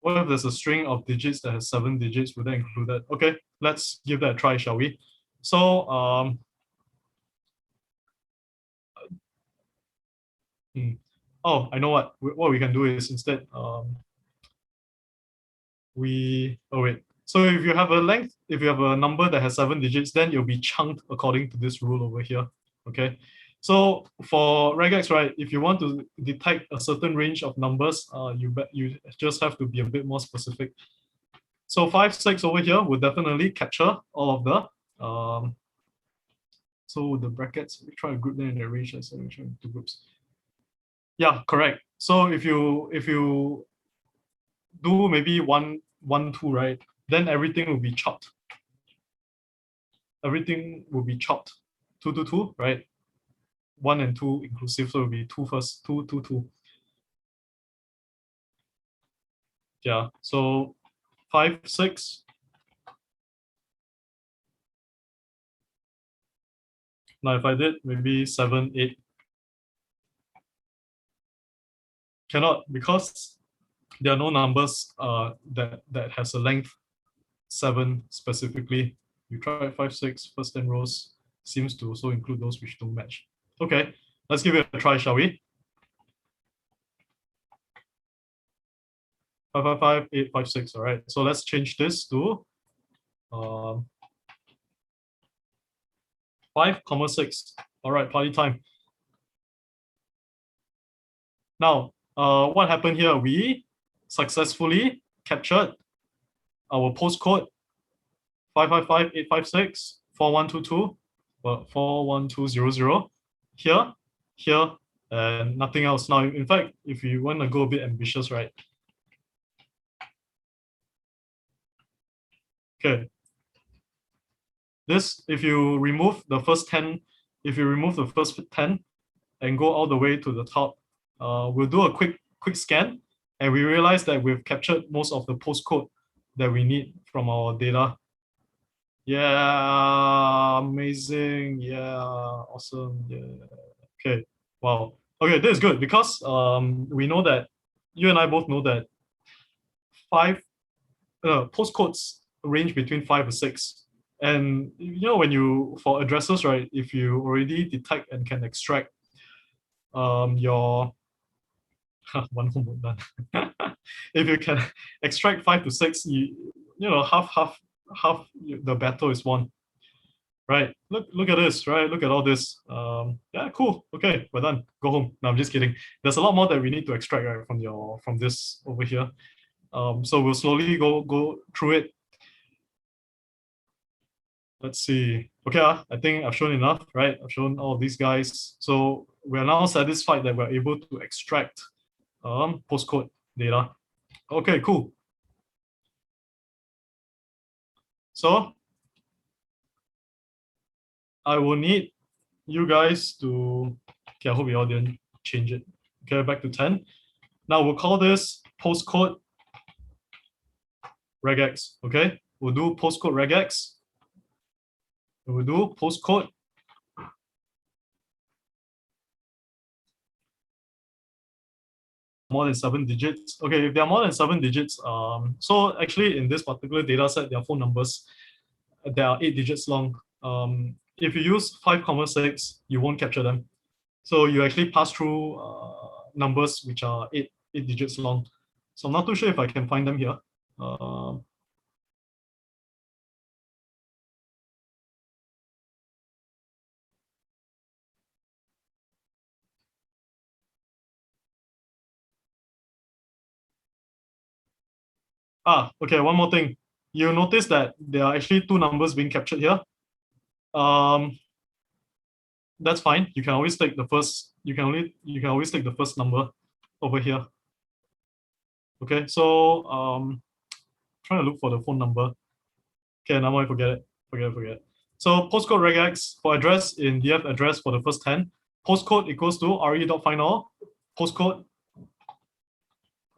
What if there's a string of digits that has 7 digits? Would that include that? Okay, let's give that a try, shall we? So, oh, I know what we can do is instead, oh wait. So if you have a length, if you have a number that has 7 digits, then it'll be chunked according to this rule over here. Okay. So for regex, right, if you want to detect a certain range of numbers, you just have to be a bit more specific. So 5, 6 over here will definitely capture all of the so the brackets, we try to group them in the range as two groups. Yeah, correct. So if you do maybe 1, 1, 2, right, then everything will be chopped. Everything will be chopped. 2, 2, 2, right? 1 and 2 inclusive, so it will be 2 first, 2, 2, 2. Yeah, so 5, 6. Now if I did maybe 7, 8. Cannot, because there are no numbers that has a length 7 specifically. You try 5, 6, first 10 rows, seems to also include those which don't match. Okay, let's give it a try, shall we? 5, 5, 5, 8, 5, 6. All right, so let's change this to 5, 6. All right, party time. Now, what happened here? We successfully captured our postcode 555-856, 4122, 41200 here, here, and nothing else. Now, in fact, if you want to go a bit ambitious, right? Okay. This, if you remove the first 10, if you remove the first 10 and go all the way to the top, we'll do a quick scan, and we realize that we've captured most of the postcode that we need from our data. Yeah, amazing. Yeah, awesome. Yeah. Okay. Wow. Okay, this is good because we know that you and I both know that 5 postcodes range between 5 and 6. And you know, when you for addresses, right, if you already detect and can extract your one homework done. If you can extract 5 to 6, you know, half the battle is won. Right. Look at this, right? Look at all this. Yeah, cool. Okay, we're done. Go home. No, I'm just kidding. There's a lot more that we need to extract, right, from this over here. So we'll slowly go through it. Let's see. Okay, I think I've shown enough, right? I've shown all of these guys. So we're now satisfied that we're able to extract postcode data. Okay, cool. So I will need you guys to, okay, I hope you all didn't change it. Okay, back to 10. Now we'll call this postcode regex. Okay, we'll do postcode regex. We'll do postcode more than 7 digits. Okay, if they are more than 7 digits, so actually in this particular data set, their phone numbers, they are 8 digits long. If you use 5,6, you won't capture them. So you actually pass through numbers which are eight digits long. So I'm not too sure if I can find them here. Okay, one more thing. You notice that there are actually two numbers being captured here. That's fine. You can always take the first, you can always take the first number over here. Okay, so trying to look for the phone number. Okay, now I forget it. Forget it. So postcode regex for address in df address for the first 10. Postcode equals to re.findAll. Postcode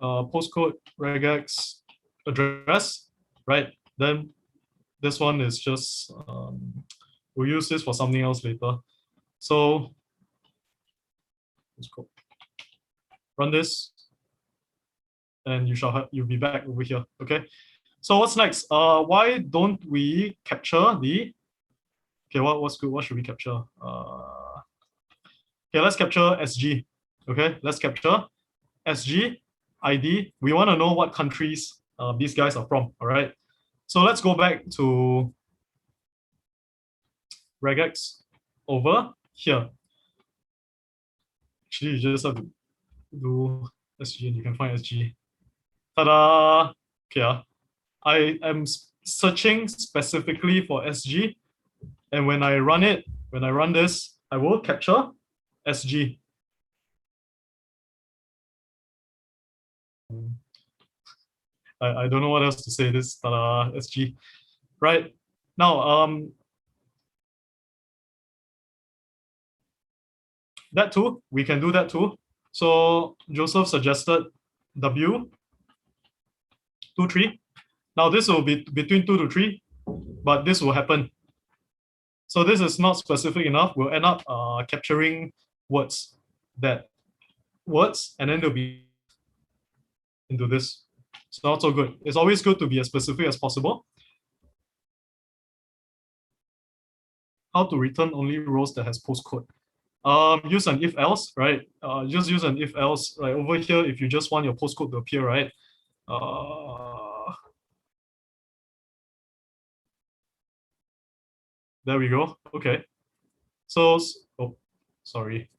postcode regex address, right? Then this one is just we'll use this for something else later. So let's go run this, and you'll be back over here. Okay. So what's next? Why don't we capture the? Okay, what's good? What should we capture? Okay, let's capture SG. Okay, let's capture SG ID. We want to know what countries these guys are from. All right. So let's go back to regex over here. Actually, you just have to do SG and you can find SG. Ta-da! Okay, I am searching specifically for SG, and when I run this, I will capture SG. I don't know what else to say. This ta-da, SG. Right now, that too, we can do that too. So Joseph suggested W 2, 3. Now this will be between 2 to 3, but this will happen. So this is not specific enough. We'll end up capturing words, and then they'll be into this. It's not so good. It's always good to be as specific as possible. How to return only rows that has postcode. Use an if else, right? Just use an if else. Right over here, if you just want your postcode to appear, right? There we go. Okay. So, oh, sorry.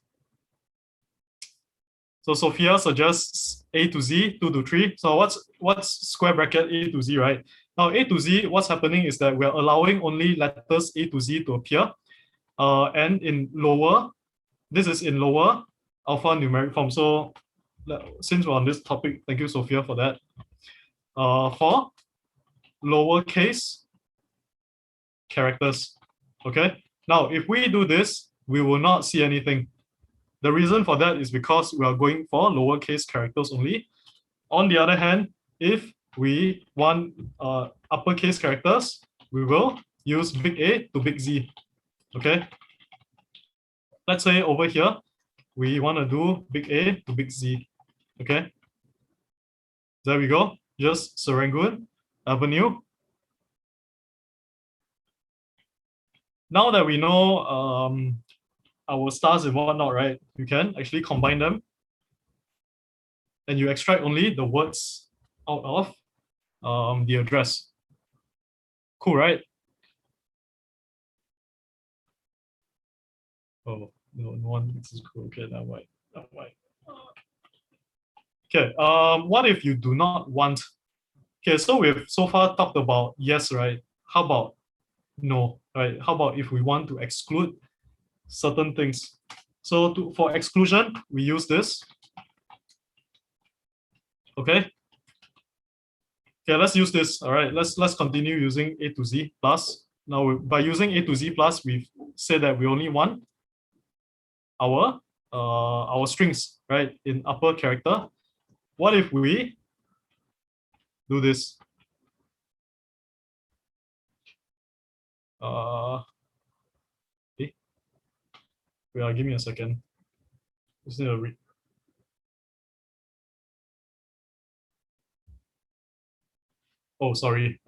So Sophia suggests A to Z, 2 to 3. So what's square bracket A to Z, right? Now A to Z, what's happening is that we're allowing only letters A to Z to appear. And in lower, this is in lower alphanumeric form. So since we're on this topic, thank you, Sophia, for that. For lowercase characters, okay? Now, if we do this, we will not see anything. The reason for that is because we are going for lowercase characters only. On the other hand, if we want uppercase characters, we will use big A to big Z, okay? Let's say over here, we want to do big A to big Z, okay? There we go, just Serangoon Avenue. Now that we know our stars and whatnot, right, you can actually combine them and you extract only the words out of the address. Cool, right? Oh, no one thinks it's cool. Okay, that might. Okay, what if you do not want? Okay, so we've so far talked about yes, right? How about no, right? How about if we want to exclude certain things? So for exclusion, we use this. Okay. Okay, let's use this. All right, let's continue using A to Z plus. Now, by using A to Z plus, we've said that we only want our strings, right, in upper character. What if we do this? Eh, wait, give me a second. Just need to read. Oh, sorry.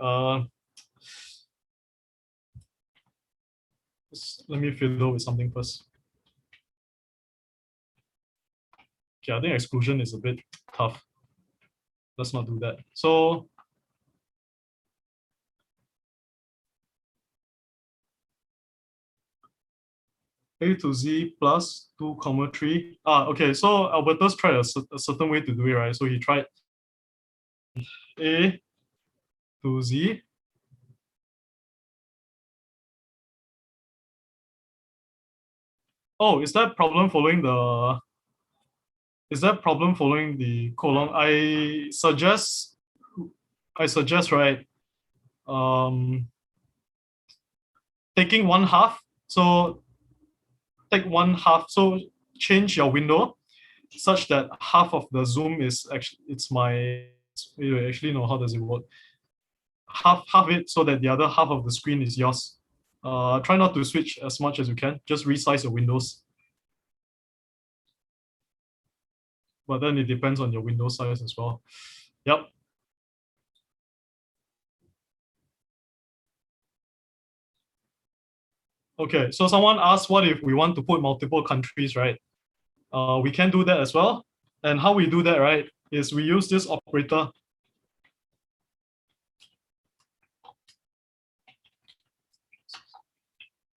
Let me fiddle with something first. Okay, I think exclusion is a bit tough. Let's not do that. So A to Z plus 2 comma 3. Okay, so Albertus tried a certain way to do it, right? So he tried A to Z. Oh, is that problem following the colon? I suggest, right, um, taking one half. So take one half. So change your window such that half of the zoom is actually, it's my, actually no, how does it work? Half it so that the other half of the screen is yours. Try not to switch as much as you can. Just resize your windows. But then it depends on your window size as well. Yep. Okay, so someone asked what if we want to put multiple countries, right? We can do that as well. And how we do that, right, is we use this operator.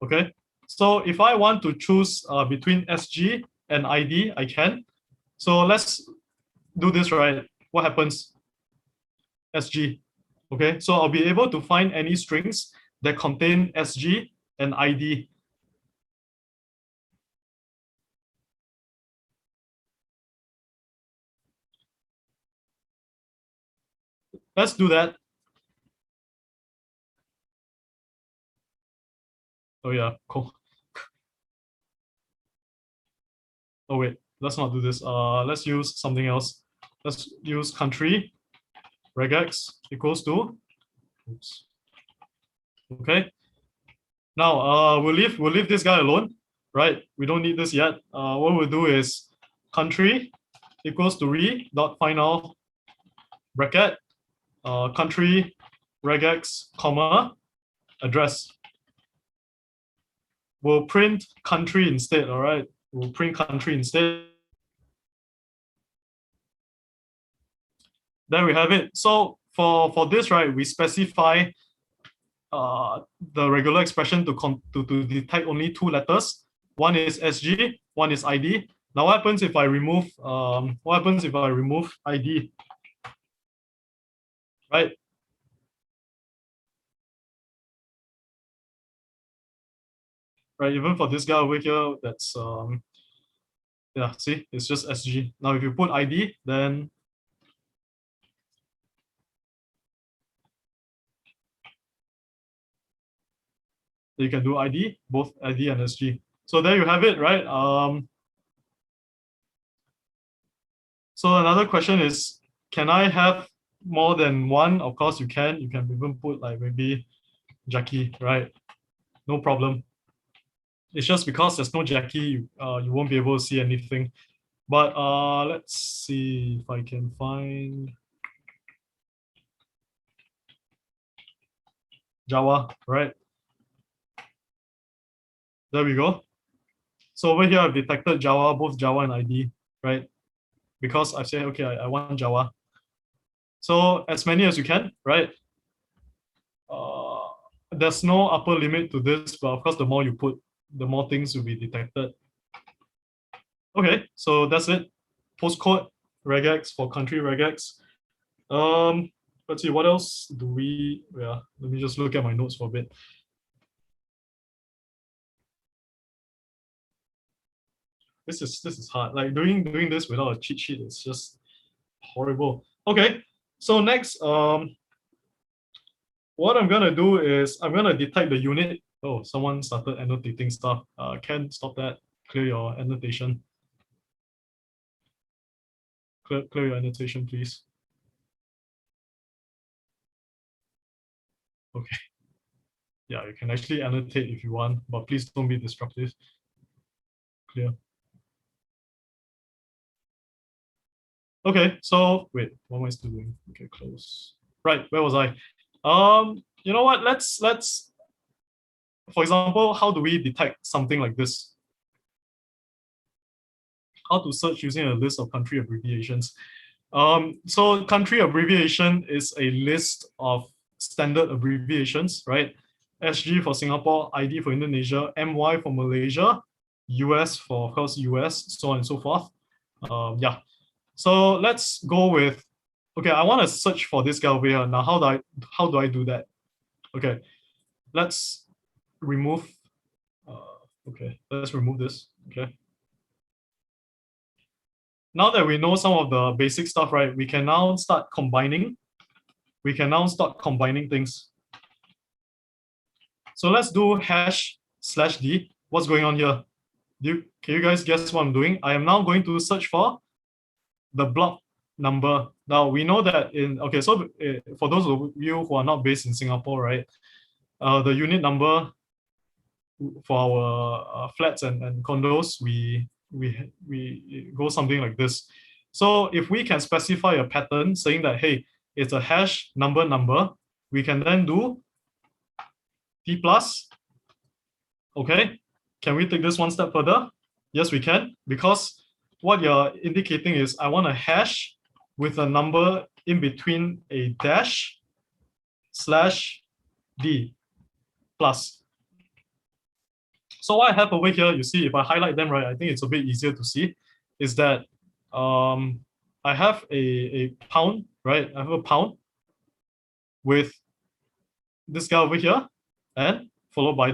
Okay, so if I want to choose between SG and ID, I can. So let's do this, right? What happens? SG. Okay, so I'll be able to find any strings that contain SG and ID. Let's do that. Oh yeah, cool. Oh wait, let's not do this. Let's use something else. Let's use country regex equals to. Oops. Okay. Now we'll leave this guy alone, right? We don't need this yet. What we'll do is country equals to re dot final bracket country regex comma address. We'll print country instead. All right. We'll print country instead. There we have it. So for this, right, we specify the regular expression to detect only two letters. One is SG, one is ID. Now what happens if I remove ID? Right? Right, even for this guy over here, that's yeah, see, it's just SG. Now if you put ID, then you can do ID, both ID and SG. So there you have it, right? So another question is, can I have more than one? Of course you can. You can even put like maybe Jackie, right? No problem. It's just because there's no Jackie, you won't be able to see anything. But let's see if I can find Java, right? There we go. So over here, I've detected Java, both Java and ID, right? Because I've said, okay, I want Java. So as many as you can, right? Uh, there's no upper limit to this, but of course, the more you put, the more things will be detected. Okay, so that's it. Postcode regex for country regex. Let's see, what else do we, yeah, let me just look at my notes for a bit. This is hard. Like doing this without a cheat sheet is just horrible. Okay, so next, what I'm gonna do is I'm gonna detect the unit. Oh, someone started annotating stuff. Ken, stop that. Clear your annotation. Clear your annotation, please. Okay. Yeah, you can actually annotate if you want, but please don't be destructive. Clear. Okay, so wait, what am I still doing? Okay, close. Right, where was I? You know what? Let's for example, how do we detect something like this? How to search using a list of country abbreviations. So country abbreviation is a list of standard abbreviations, right? SG for Singapore, ID for Indonesia, MY for Malaysia, US for, of course, US, so on and so forth. Yeah. So let's go with, okay, I want to search for this guy over here. Now, how do I do that? Okay, let's remove, okay, let's remove this, okay. Now that we know some of the basic stuff, right, we can now start combining. We can now start combining things. So let's do #/d. What's going on here? Can you guys guess what I'm doing? I am now going to search for the block number. Now we know that okay, so for those of you who are not based in Singapore, right, the unit number for our flats and condos, we go something like this. So if we can specify a pattern saying that, hey, it's a hash number, we can then do t plus. Okay, can we take this one step further? Yes, we can, because what you're indicating is I want a hash with a number in between a dash /d plus. So what I have over here, you see, if I highlight them, right, I think it's a bit easier to see, is that I have a pound, right? I have a pound with this guy over here, and followed by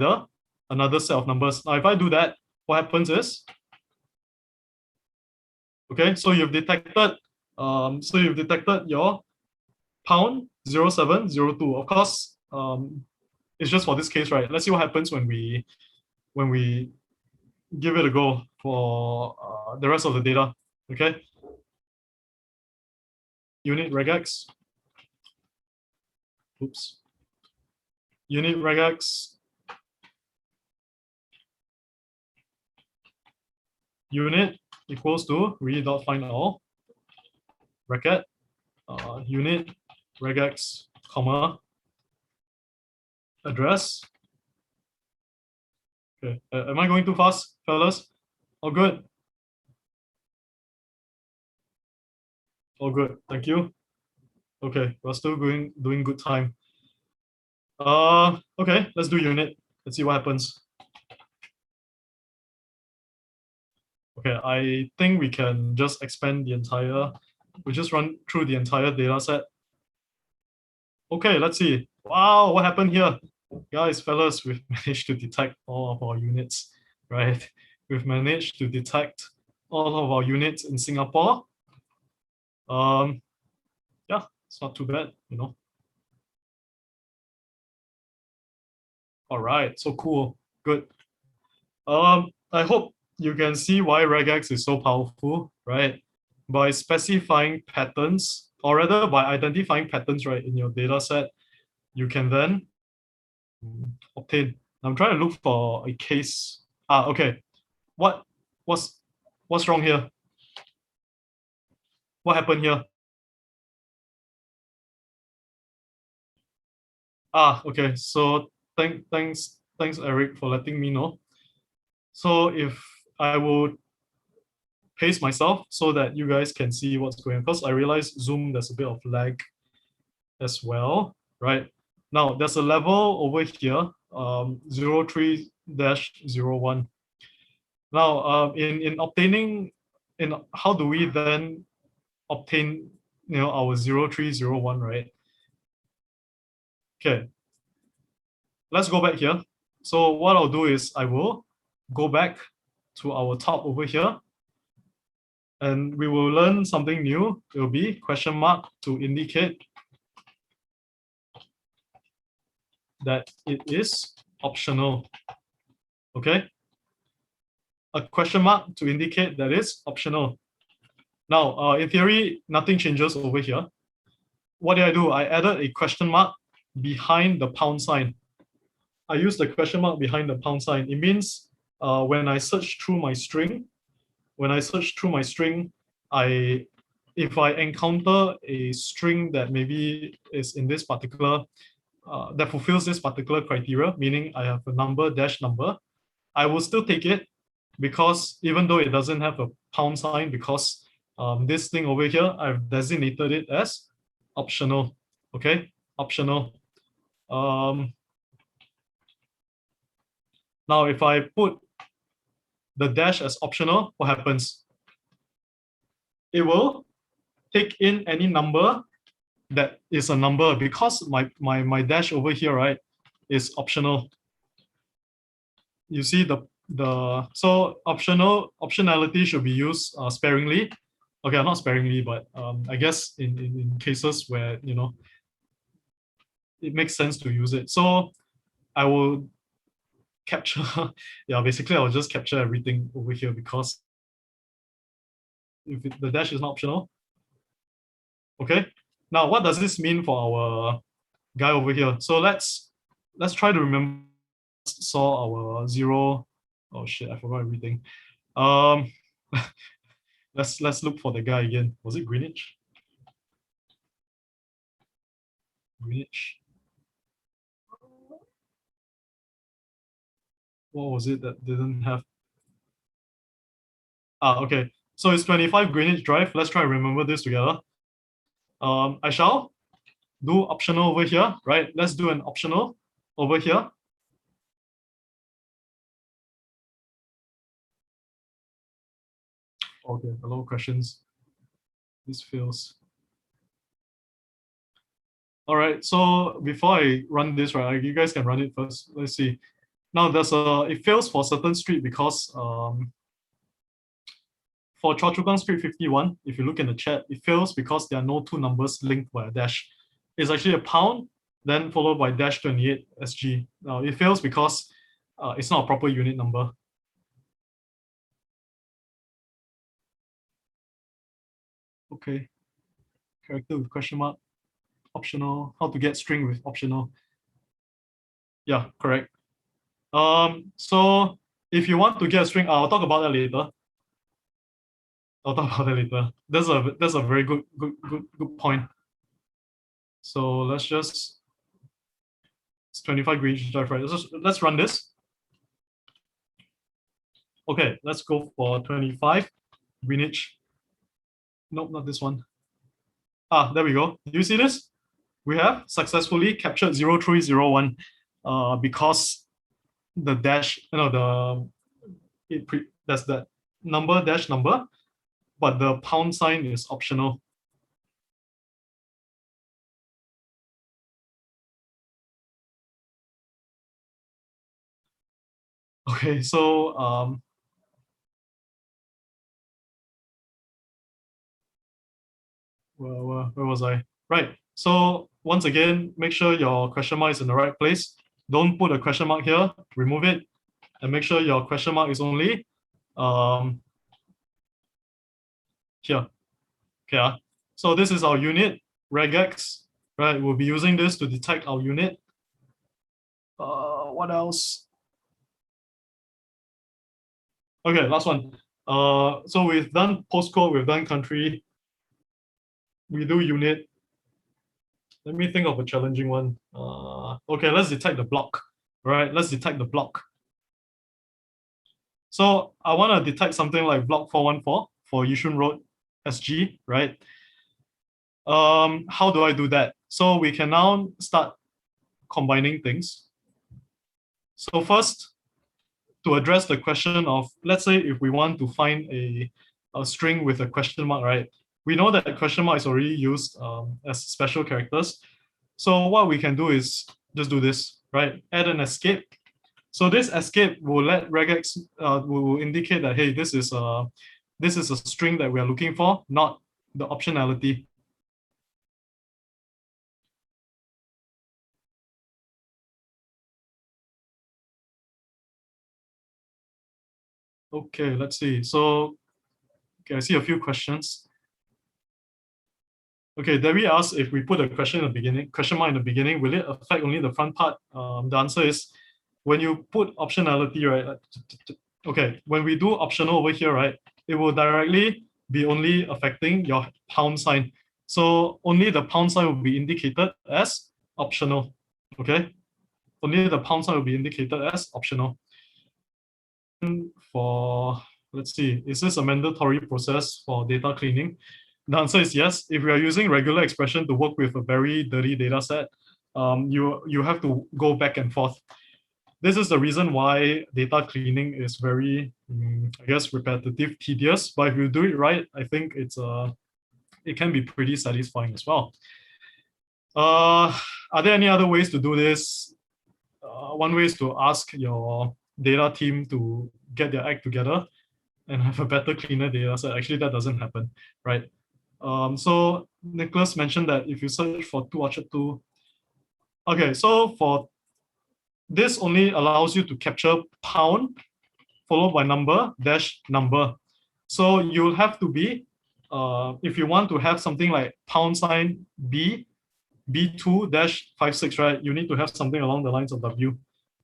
another set of numbers. Now, if I do that, what happens is, okay, so you've detected your pound 0702. Of course, it's just for this case, right? Let's see what happens when we give it a go for the rest of the data. Okay. Unit regex. Oops. Unit regex. Unit equals to read.find all bracket unit regex comma address. Okay, am I going too fast, fellas? All good. All good. Thank you. Okay, we're still doing good time. Okay, let's do unit. Let's see what happens. Okay, I think we can just expand the entire, we just run through the entire data set. Okay, let's see. Wow, what happened here? Guys, fellas, we've managed to detect all of our units, right? We've managed to detect all of our units in Singapore. Yeah, it's not too bad, you know. All right, so cool, good. I hope you can see why regex is so powerful, right? By specifying patterns, or rather by identifying patterns, right, in your data set, you can then obtain. I'm trying to look for a case. Okay. What's wrong here? What happened here? Okay. So thanks, Eric, for letting me know. So if I would pace myself so that you guys can see what's going on, because I realize Zoom, there's a bit of lag as well, right? Now there's a level over here, 03-01. Now, in obtaining, how do we then obtain, our 0301, right? Okay, let's go back here. So what I'll do is I will go back to our top over here, and we will learn something new. It will be question mark to indicate that it is optional. Okay, a question mark to indicate that it's optional. Now, in theory, nothing changes over here. What did I do? I added a question mark behind the pound sign. I use the question mark behind the pound sign. It means when I search through my string, I if I encounter a string that maybe is in this particular that fulfills this particular criteria, meaning I have a number dash number, I will still take it because even though it doesn't have a pound sign, because this thing over here, I've designated it as optional. Okay, optional. Now, if I put the dash as optional, what happens? It will take in any number that is a number because my dash over here, right, is optional. You see so optionality should be used sparingly. Okay, not sparingly, but I guess in cases where it makes sense to use it. So I will capture, yeah, basically I'll just capture everything over here because if the dash is not optional. Okay, now what does this mean for our guy over here? So let's try to remember saw our zero. Oh shit, I forgot everything. Um, let's look for the guy again. Was it Greenwich? Greenwich. What was it that didn't have? Ah, okay. So it's 25 Greenwich Drive. Let's try to remember this together. I shall do optional over here, right? Let's do an optional over here. Okay, a lot of questions. This fails. All right, so before I run this, right, you guys can run it first. Let's see. Now it fails for certain street because for Choa Chu Kang Street 51, if you look in the chat, it fails because there are no two numbers linked by a dash. It's actually a pound, then followed by dash 28 SG. Now it fails because it's not a proper unit number. Okay, character with question mark, optional, how to get string with optional. Yeah, correct. So if you want to get a string, I'll talk about that later. I'll talk about that later. That's a very good point. So let's just, it's 25 Greenwich Drive, right? Let's run this. Okay, let's go for 25 Greenwich. Nope, not this one. Ah, there we go. Do you see this? We have successfully captured 0301 because the dash, that's that number dash number, but the pound sign is optional. Okay, so where was I? Right. So once again, make sure your question mark is in the right place. Don't put a question mark here. Remove it, and make sure your question mark is only here. Okay. So this is our unit regex. Right. We'll be using this to detect our unit. What else? Okay, last one. So we've done postcode, we've done country, we do unit. Let me think of a challenging one. Okay, let's detect the block. All right, let's detect the block. So I want to detect something like block 414 for Yishun Road SG, right? How do I do that? So we can now start combining things. So first, to address the question of, let's say if we want to find a string with a question mark, right? We know that the question mark is already used as special characters. So what we can do is just do this, right? Add an escape. So this escape will let regex will indicate that, hey, this is a string that we are looking for, not the optionality. Okay, let's see. So, okay, I see a few questions. Okay, Debbie asked if we put a question mark in the beginning, will it affect only the front part? The answer is when you put optionality, right? Okay, when we do optional over here, right, it will directly be only affecting your pound sign. So only the pound sign will be indicated as optional. Okay, only the pound sign will be indicated as optional. For, let's see, is this a mandatory process for data cleaning? The answer is yes. If we are using regular expression to work with a very dirty data set, you have to go back and forth. This is the reason why data cleaning is very, I guess, repetitive, tedious. But if you do it right, I think it can be pretty satisfying as well. Are there any other ways to do this? One way is to ask your data team to get their act together and have a better, cleaner data set. Actually, that doesn't happen, right? So Nicholas mentioned that if you search for 2 Orchard 2, okay, so for this only allows you to capture pound followed by number dash number. So you'll have to be, if you want to have something like pound sign B2 dash 56, right? You need to have something along the lines of W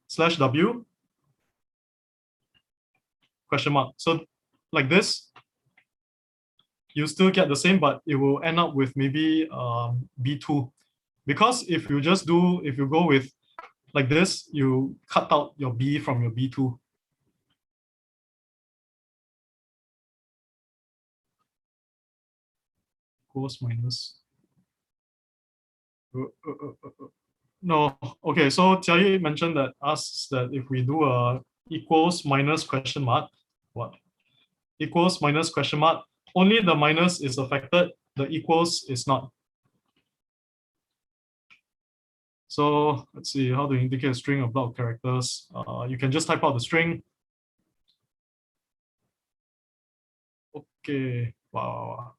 slash W question mark. So like this, you still get the same, but it will end up with maybe B2. Because if you go with like this, you cut out your B from your B2. Equals minus. No, okay, so Jia mentioned that asks that if we do a equals minus question mark, what? Equals minus question mark, only the minus is affected, the equals is not. So let's see, how to indicate a string of block of characters. You can just type out the string. Okay, wow.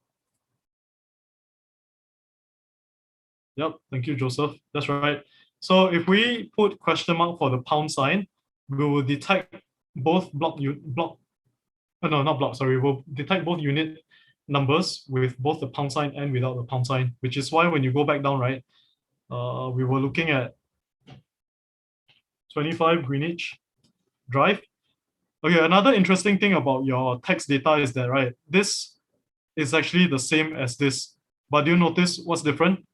Yep, thank you, Joseph. That's right. So if we put question mark for the pound sign, we will detect both we'll detect both unit numbers with both the pound sign and without the pound sign, which is why when you go back down, right, we were looking at 25 Greenwich Drive. Okay, another interesting thing about your text data is that, right, this is actually the same as this, but do you notice what's different?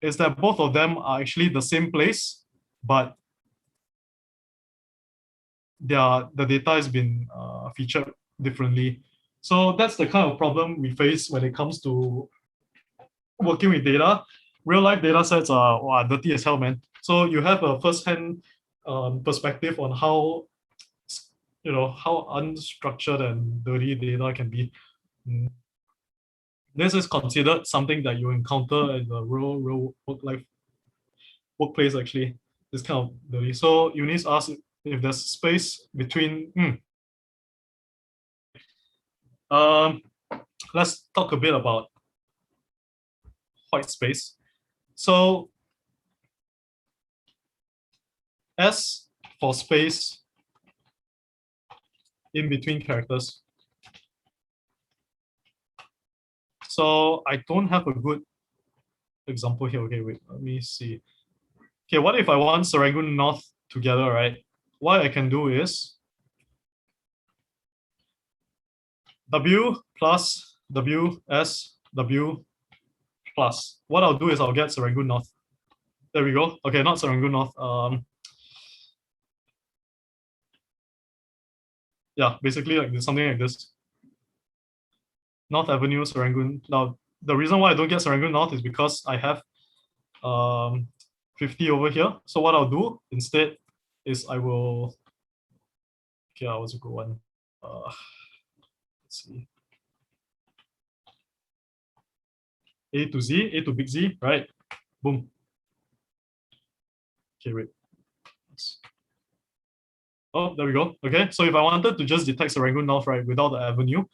Is that both of them are actually the same place, but the data has been featured differently. So that's the kind of problem we face when it comes to working with data. Real life data sets are dirty as hell, man. So you have a first-hand perspective on how how unstructured and dirty data can be. This is considered something that you encounter in the real workplace actually. This kind of dirty. So you need to ask if there's space between. Let's talk a bit about white space. So S for space in between characters. So I don't have a good example here. Okay, wait, let me see. Okay, what if I want Serangoon North together, right? What I can do is W plus W S W plus. What I'll do is I'll get Serangoon North. There we go. Okay, not Serangoon North. Yeah, basically like something like this. North Avenue, Serangoon. Now, the reason why I don't get Serangoon North is because I have 50 over here. So what I'll do instead is I will, okay, what's a good one? Let's see. A to Z, A to big Z, right? Boom. Okay, wait. Oh, there we go. Okay, so if I wanted to just detect Serangoon North, right, without the avenue,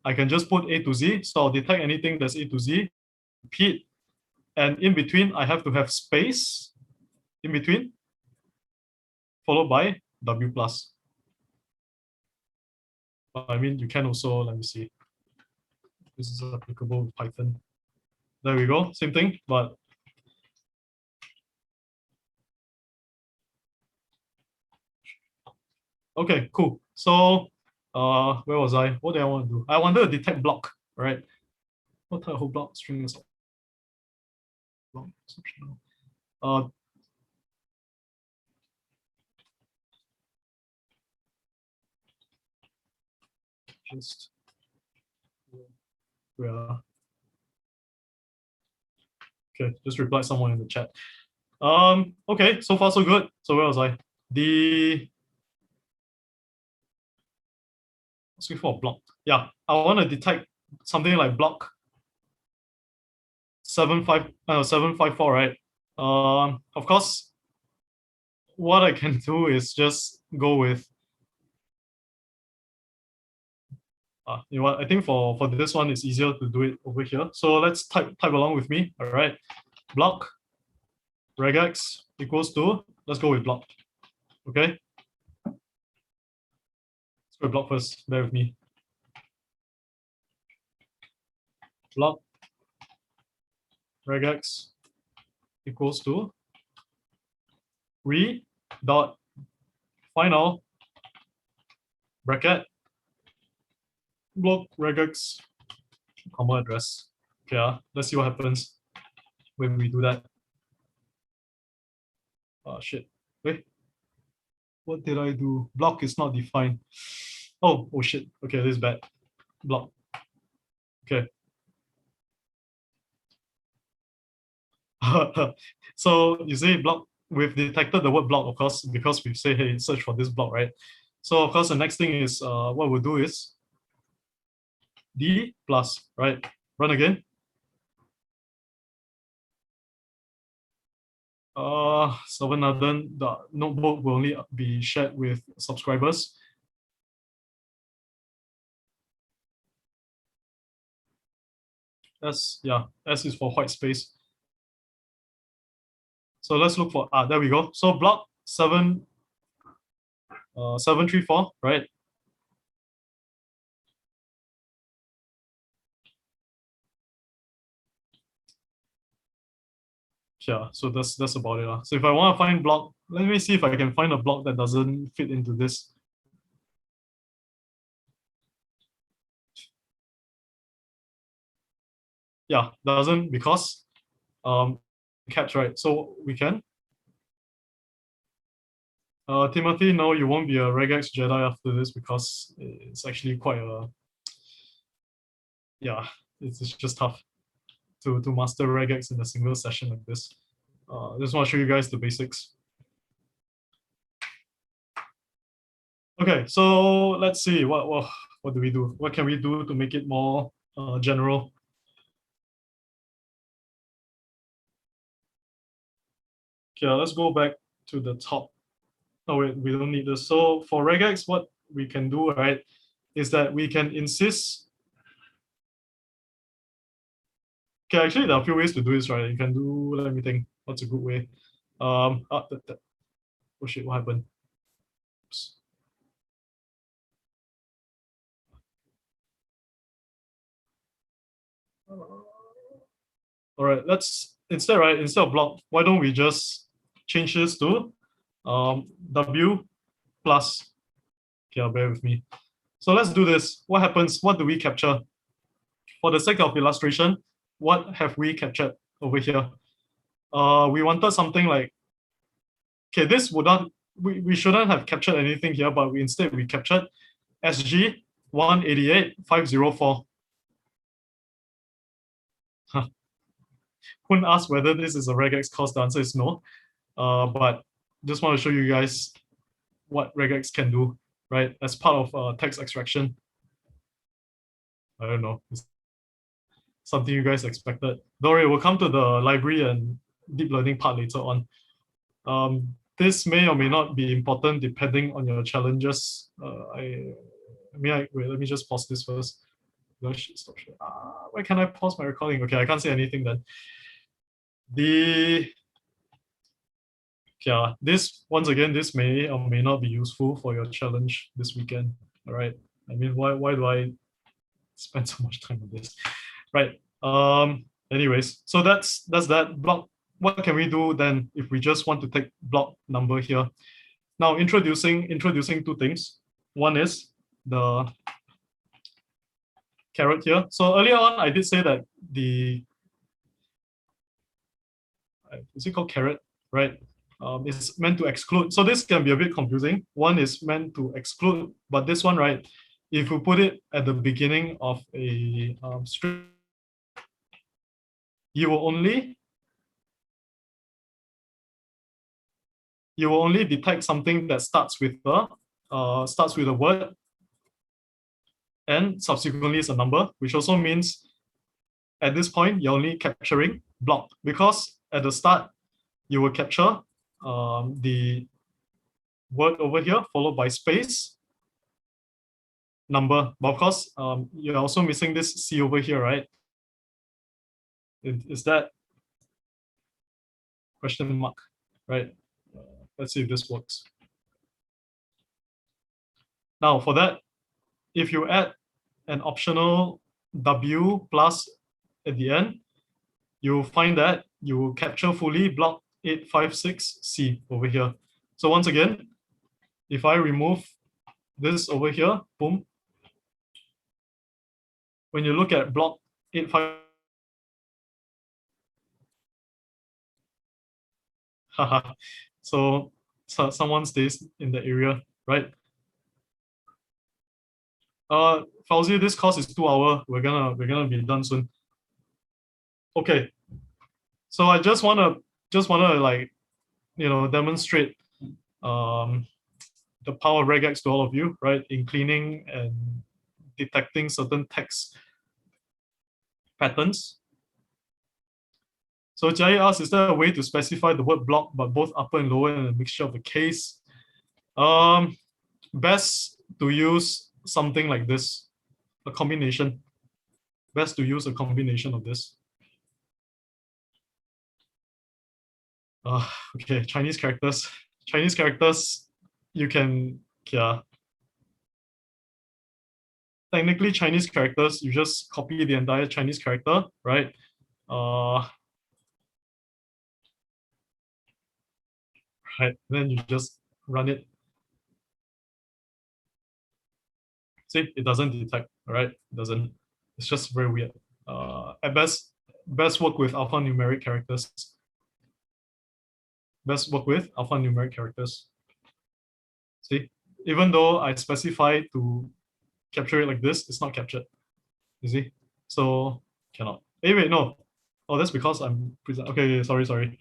I can just put A to Z. So I'll detect anything that's A to Z, repeat. And in between, I have to have space in between, followed by W plus. I mean, you can also, let me see. This is applicable with Python. There we go, same thing, but Okay, cool. So where was I? What did I want to do? I wanted to detect block, right? What type of block string is block exceptional? Just yeah. Okay, just reply someone in the chat. Okay, so far so good. So where was I? The let's go for block. Yeah, I want to detect something like block 754, right? Of course, what I can do is just go with you know what? I think for this one, it's easier to do it over here. So let's type along with me. All right, block regex equals to, let's go with block. Okay, let's go with block first. Bear with me. Block regex equals to re dot final bracket block regex comma address. Okay, let's see what happens when we do that. Oh shit. Wait. What did I do? Block is not defined. Oh shit. Okay, this is bad. Block. Okay. So you say block, we've detected the word block, of course, because we say, hey, search for this block, right? So of course, the next thing is what we'll do is D plus, right? Run again. Then the notebook will only be shared with subscribers. S, yeah, S is for white space. So let's look for, there we go. So block 734, right? Yeah, so that's about it. So if I want to find block, let me see if I can find a block that doesn't fit into this. Yeah, doesn't, because caps, right? So we can. Timothy, no, you won't be a regex Jedi after this because it's actually quite a, yeah, it's just tough to master regex in a single session like this. Just want to show you guys the basics. Okay, so let's see what do we do? What can we do to make it more general? Okay, let's go back to the top. Oh wait, we don't need this. So for regex, what we can do, right, is that we can insist. Okay, actually, there are a few ways to do this, right? You can do, let me think, what's a good way? Oh shit, what happened? Oops. All right, let's instead, right, instead of block, why don't we just change this to W plus. Okay, bear with me. So let's do this. What happens? What do we capture? For the sake of illustration, what have we captured over here? We wanted something like, okay, this would not, we shouldn't have captured anything here, but instead we captured SG 188,504. Couldn't ask whether this is a regex course. The answer is no. But just want to show you guys what regex can do, right? As part of text extraction. I don't know. It's something you guys expected. Don't worry, we'll come to the library and deep learning part later on. This may or may not be important depending on your challenges. Wait, let me just pause this first. Stop. Why can't I pause my recording? Okay, I can't say anything then. This, once again, this may or may not be useful for your challenge this weekend. All right. I mean, why do I spend so much time on this? Right. Anyways, so that's that block. What can we do then if we just want to take block number here? Now introducing two things. One is the caret here. So earlier on, I did say that the is it called caret, right? Is meant to exclude. So this can be a bit confusing. One is meant to exclude, but this one, right? If you put it at the beginning of a string, you will only detect something that starts with a word and subsequently is a number, which also means at this point you're only capturing block, because at the start you will capture the word over here followed by space number, but of course you're also missing this C over here, right? Is that question mark, right? Let's see if this works. Now for that, if you add an optional W plus at the end, you'll find that you will capture fully block 856C over here. So once again, if I remove this over here, boom, when you look at block 85, haha, so someone stays in the area, right? Fauzi, this course is 2 hours. We're gonna be done soon. Okay, so I just wanna like demonstrate the power of regex to all of you, right? In cleaning and detecting certain text patterns. So Jai asks, is there a way to specify the word block but both upper and lower in a mixture of the case? Best to use something like this, a combination. Best to use a combination of this. Okay, Chinese characters. Chinese characters, you can, yeah. Technically, Chinese characters, you just copy the entire Chinese character, right? Right, then you just run it. See, it doesn't detect, all right? It doesn't. It's just very weird. At best work with alphanumeric characters. Best work with alphanumeric characters. See, even though I specify to capture it like this, it's not captured. You see? So cannot. Hey, wait, no. Oh, that's because I'm present. Okay, sorry.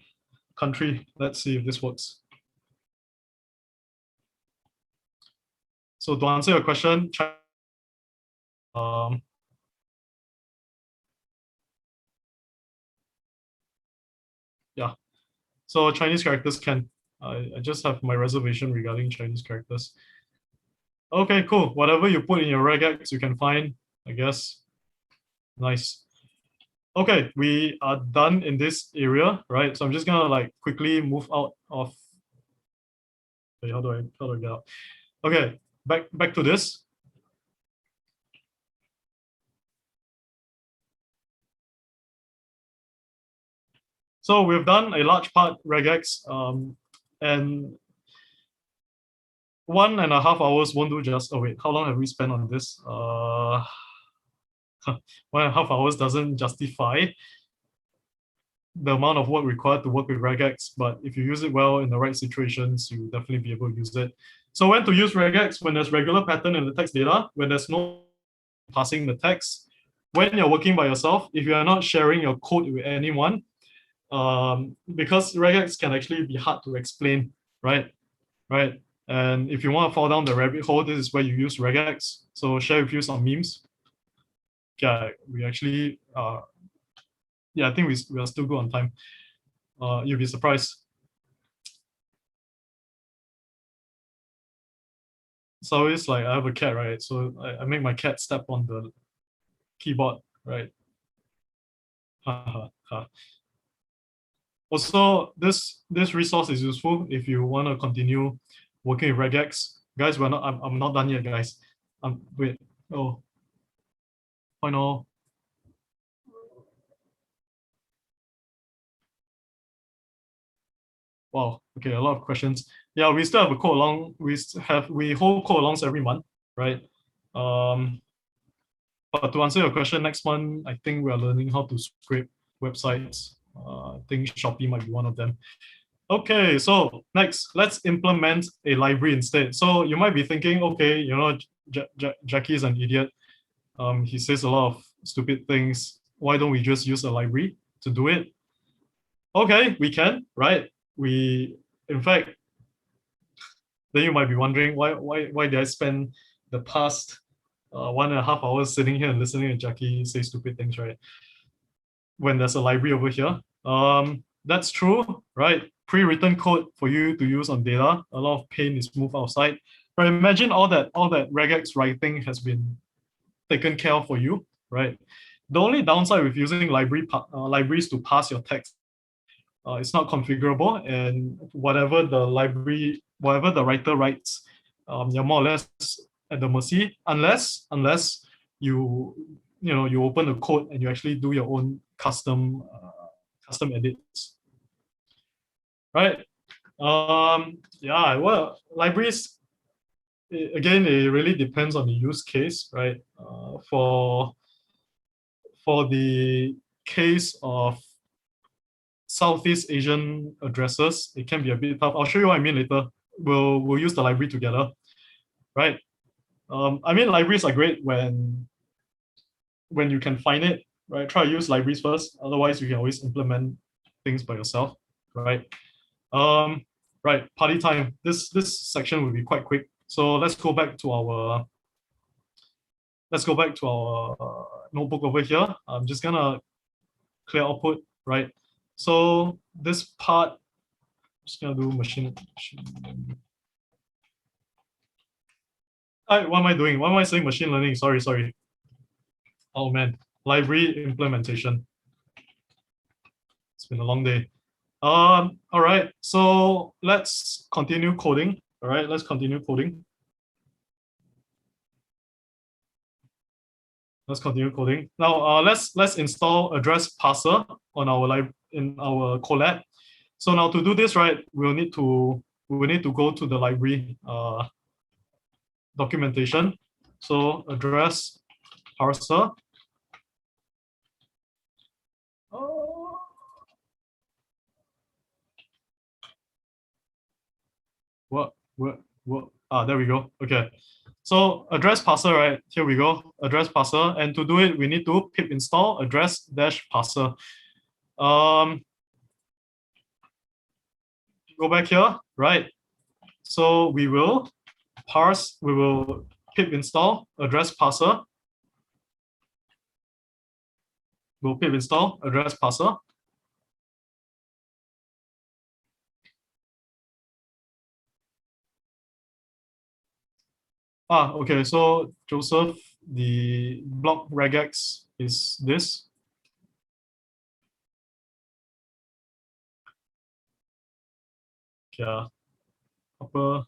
Country. Let's see if this works. So to answer your question, yeah. So Chinese characters can. I just have my reservation regarding Chinese characters. Okay, cool. Whatever you put in your regex, you can find, I guess. Nice. Okay, we are done in this area, right? So I'm just gonna like quickly move out of. Okay, how do I get out? Okay, back to this. So we've done a large part regex, and 1.5 hours won't do just. Oh wait, how long have we spent on this? 1.5 hours doesn't justify the amount of work required to work with regex, but if you use it well in the right situations, you will definitely be able to use it. So when to use regex? When there's regular pattern in the text data, when there's no parsing the text, when you're working by yourself, if you are not sharing your code with anyone, because regex can actually be hard to explain, right? Right. And if you want to fall down the rabbit hole, this is where you use regex. So share with you some memes. Yeah, we actually, yeah, I think we are still good on time. You'll be surprised. So it's like I have a cat, right? So I make my cat step on the keyboard, right? Also, this resource is useful if you want to continue working with regex. Guys, I'm not done yet, guys. Wait. Oh, final. Wow. Okay, a lot of questions. yeah, we still have a code along. We hold code alongs every month, right? But to answer your question, next month I think we are learning how to scrape websites. I think Shopee might be one of them. Okay, so next, let's implement a library instead. So you might be thinking, okay, Jackie is an idiot. He says a lot of stupid things. Why don't we just use a library to do it? Okay, we can, right? In fact, then you might be wondering why did I spend the past 1.5 hours sitting here and listening to Jackie say stupid things, right? When there's a library over here. That's true, right? Pre-written code for you to use on data. A lot of pain is moved outside. But imagine all that regex writing has been taken care of for you, right? The only downside with using libraries to parse your text, it's not configurable, and whatever the writer writes, you're more or less at the mercy, unless you you open the code and you actually do your own custom edits, right? Yeah, well, libraries, again, it really depends on the use case, right? For the case of Southeast Asian addresses, it can be a bit tough. I'll show you what I mean later. We'll use the library together, right? I mean, libraries are great when you can find it, right? Try to use libraries first. Otherwise, you can always implement things by yourself, right? Um, right, party time. This section will be quite quick. So let's go back to our notebook over here. I'm just gonna clear output, right? So this part, I'm just gonna do machine learning. What am I doing? Why am I saying machine learning? Sorry. Oh man, library implementation. It's been a long day. All right, so let's continue coding. All right, let's continue coding. Let's continue coding. Now, let's install address parser on our Colab. So now to do this, right, we will need to go to the library documentation. So address parser. What? There we go. Okay. So address parser, right? Here we go. Address parser. And to do it, we need to pip install address dash parser. Go back here, right? So we will pip install address parser. We'll pip install address parser. Okay. So Joseph, the block regex is this. Yeah, upper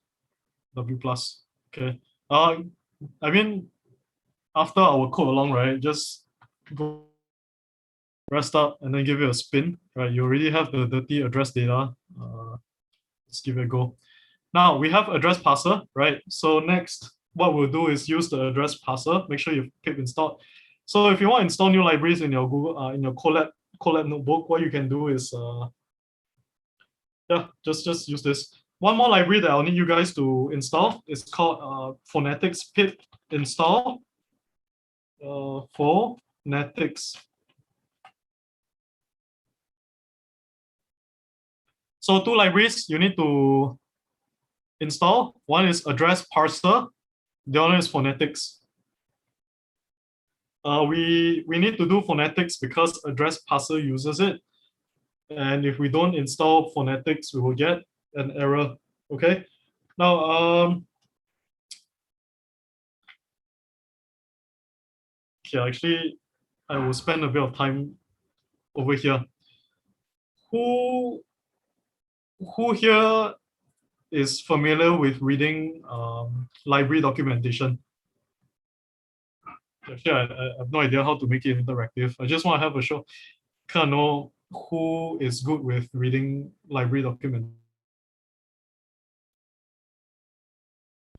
W plus. Okay. I mean, after our code along, right, just go rest up and then give it a spin, right? You already have the dirty address data. Let's give it a go. Now we have address parser, right? So next, what we'll do is use the address parser. Make sure you pip install. So if you want to install new libraries in your Google, in your Colab notebook, what you can do is, yeah, just use this. One more library that I'll need you guys to install is called phonetics pip install. Phonetics. So two libraries you need to install. One is address parser, the other is phonetics. We need to do phonetics because address parser uses it. And if we don't install phonetics, we will get an error. Okay. Now, okay, actually, I will spend a bit of time over here. Who here is familiar with reading library documentation? Actually, I have no idea how to make it interactive. I just want to have a show, kind of know who is good with reading library document.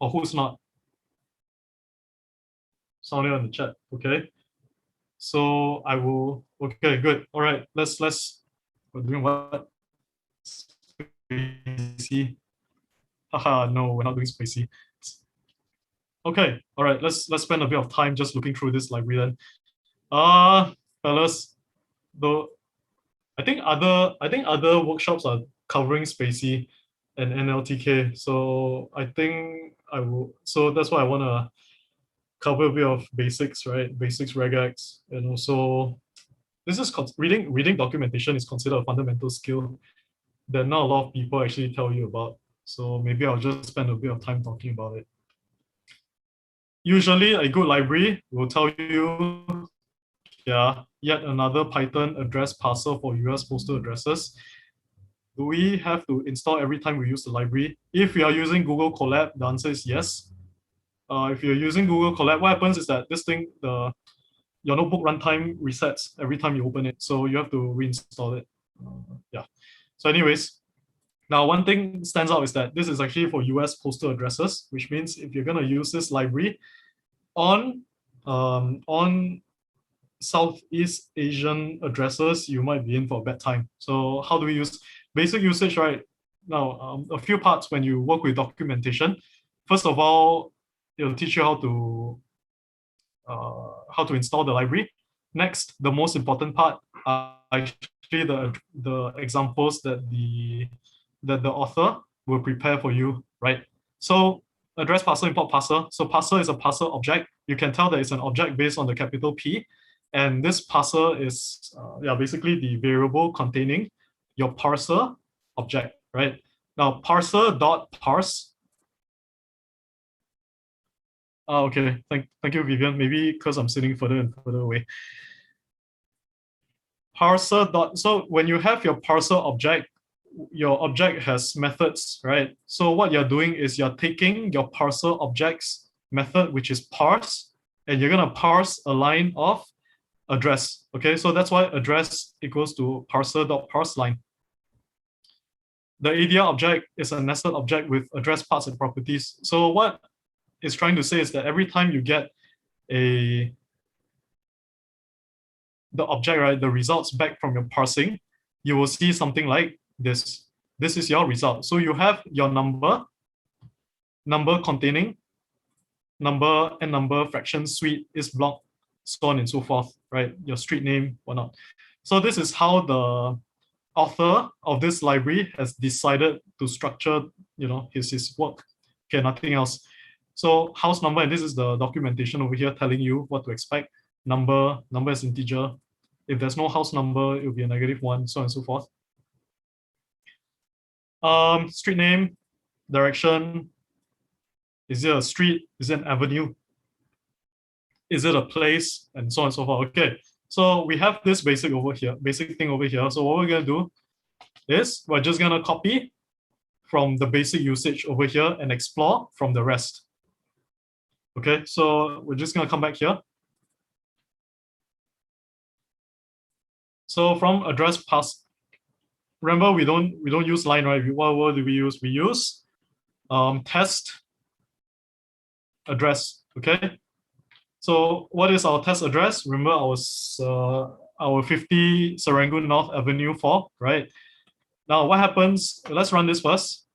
Or who's not? Somebody on the chat. Okay. So I will. Okay, good. All right. Let's. We're doing what? Spacey. Haha. No, we're not doing spacey. Okay. All right. Let's spend a bit of time just looking through this library then. Fellas, though I think other workshops are covering spacey and NLTK. So I think I will. So that's why I want to cover a bit of basics, right? Basics, regex, and also this is reading documentation is considered a fundamental skill that not a lot of people actually tell you about. So maybe I'll just spend a bit of time talking about it. Usually, a good library will tell you, yeah, yet another Python address parser for US postal addresses. Do we have to install every time we use the library? If we are using Google Colab, the answer is yes. If you're using Google Colab, what happens is that this thing, your notebook runtime resets every time you open it. So you have to reinstall it. Yeah. So anyways, now one thing stands out is that this is actually for US postal addresses, which means if you're gonna use this library on Southeast Asian addresses, you might be in for a bad time. So how do we use basic usage, right? Now, a few parts when you work with documentation. First of all, it'll teach you how to install the library. Next, the most important part are actually the examples that the author will prepare for you, right? So address parser, import parser. So parser is a parser object. You can tell that it's an object based on the capital P. And this parser is basically the variable containing your parser object, right? Now parser dot parse. Okay, thank you, Vivian. Maybe because I'm sitting further and further away. Parser dot. So when you have your parser object, your object has methods, right? So what you're doing is you're taking your parser object's method, which is parse, and you're gonna parse a line of address. Okay, so that's why address equals to parser.parseLine. The ADR object is a nested object with address parts and properties. So what it's trying to say is that every time you get the object, right, the results back from your parsing, you will see something like this. This is your result. So you have your number containing number and number fraction suite is block, so on and so forth, right? Your street name, whatnot. So this is how the author of this library has decided to structure, his work. Okay, nothing else. So house number, and this is the documentation over here telling you what to expect. Number is integer. If there's no house number, it will be a -1, so on and so forth. Street name, direction. Is it a street? Is it an avenue? Is it a place? And so on and so forth. Okay, so we have this basic thing over here. So what we're gonna do is we're just gonna copy from the basic usage over here and explore from the rest. Okay, so we're just gonna come back here. So from address pass, remember we don't use line, right? What word do we use? We use test address. Okay, so what is our test address? Remember our 50 Serangoon North Avenue 4, right? Now what happens? Let's run this first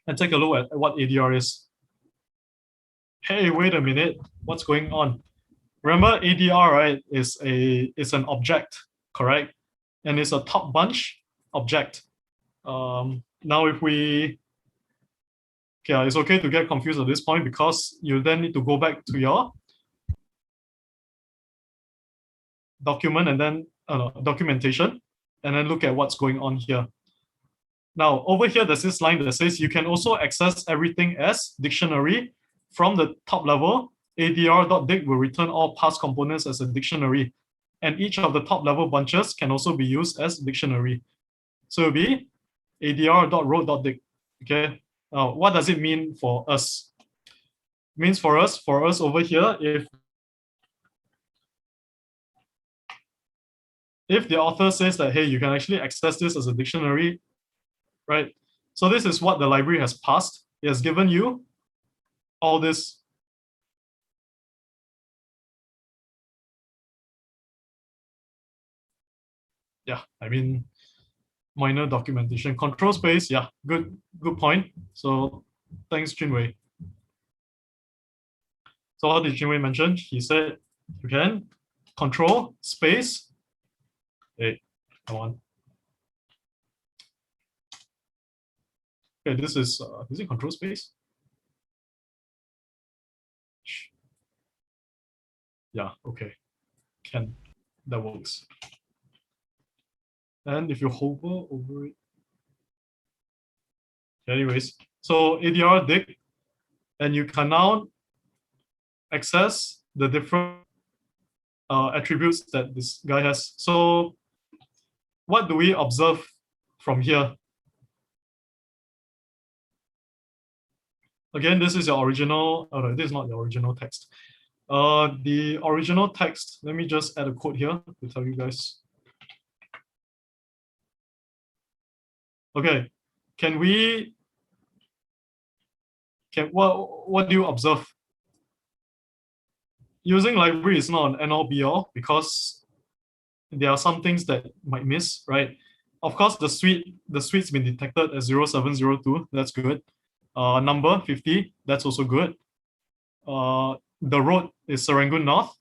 and take a look at what ADR is. Hey, wait a minute, what's going on? Remember ADR, right, is an object, correct? And it's a top bunch object. Now if we, okay, it's okay to get confused at this point because you then need to go back to your document and then documentation and then look at what's going on here. Now over here, there's this line that says you can also access everything as dictionary from the top level. ADR.dict will return all past components as a dictionary, and each of the top level bunches can also be used as dictionary. So it'll be ADR.row.dict. Okay, now what does it mean for us? It means for us over here, if the author says that, hey, you can actually access this as a dictionary, right? So this is what the library has passed. it has given you all this. Yeah, I mean, minor documentation. Control space, yeah, good point. So thanks, Junwei. So what did Junwei mention? He said you can control space. Hey, come on. Okay, this is it control space? Yeah, okay, can, that works. And if you hover over it, anyways, so ADR dig, and you can now access the different attributes that this guy has. So what do we observe from here? Again, this is your original, oh no, this is not the original text. The original text, let me just add a quote here to tell you guys. Okay, what do you observe? Using library is not an all be all because there are some things that might miss, right? Of course, the suite's been detected as 0702, that's good. Number 50, that's also good. The road is Serangoon North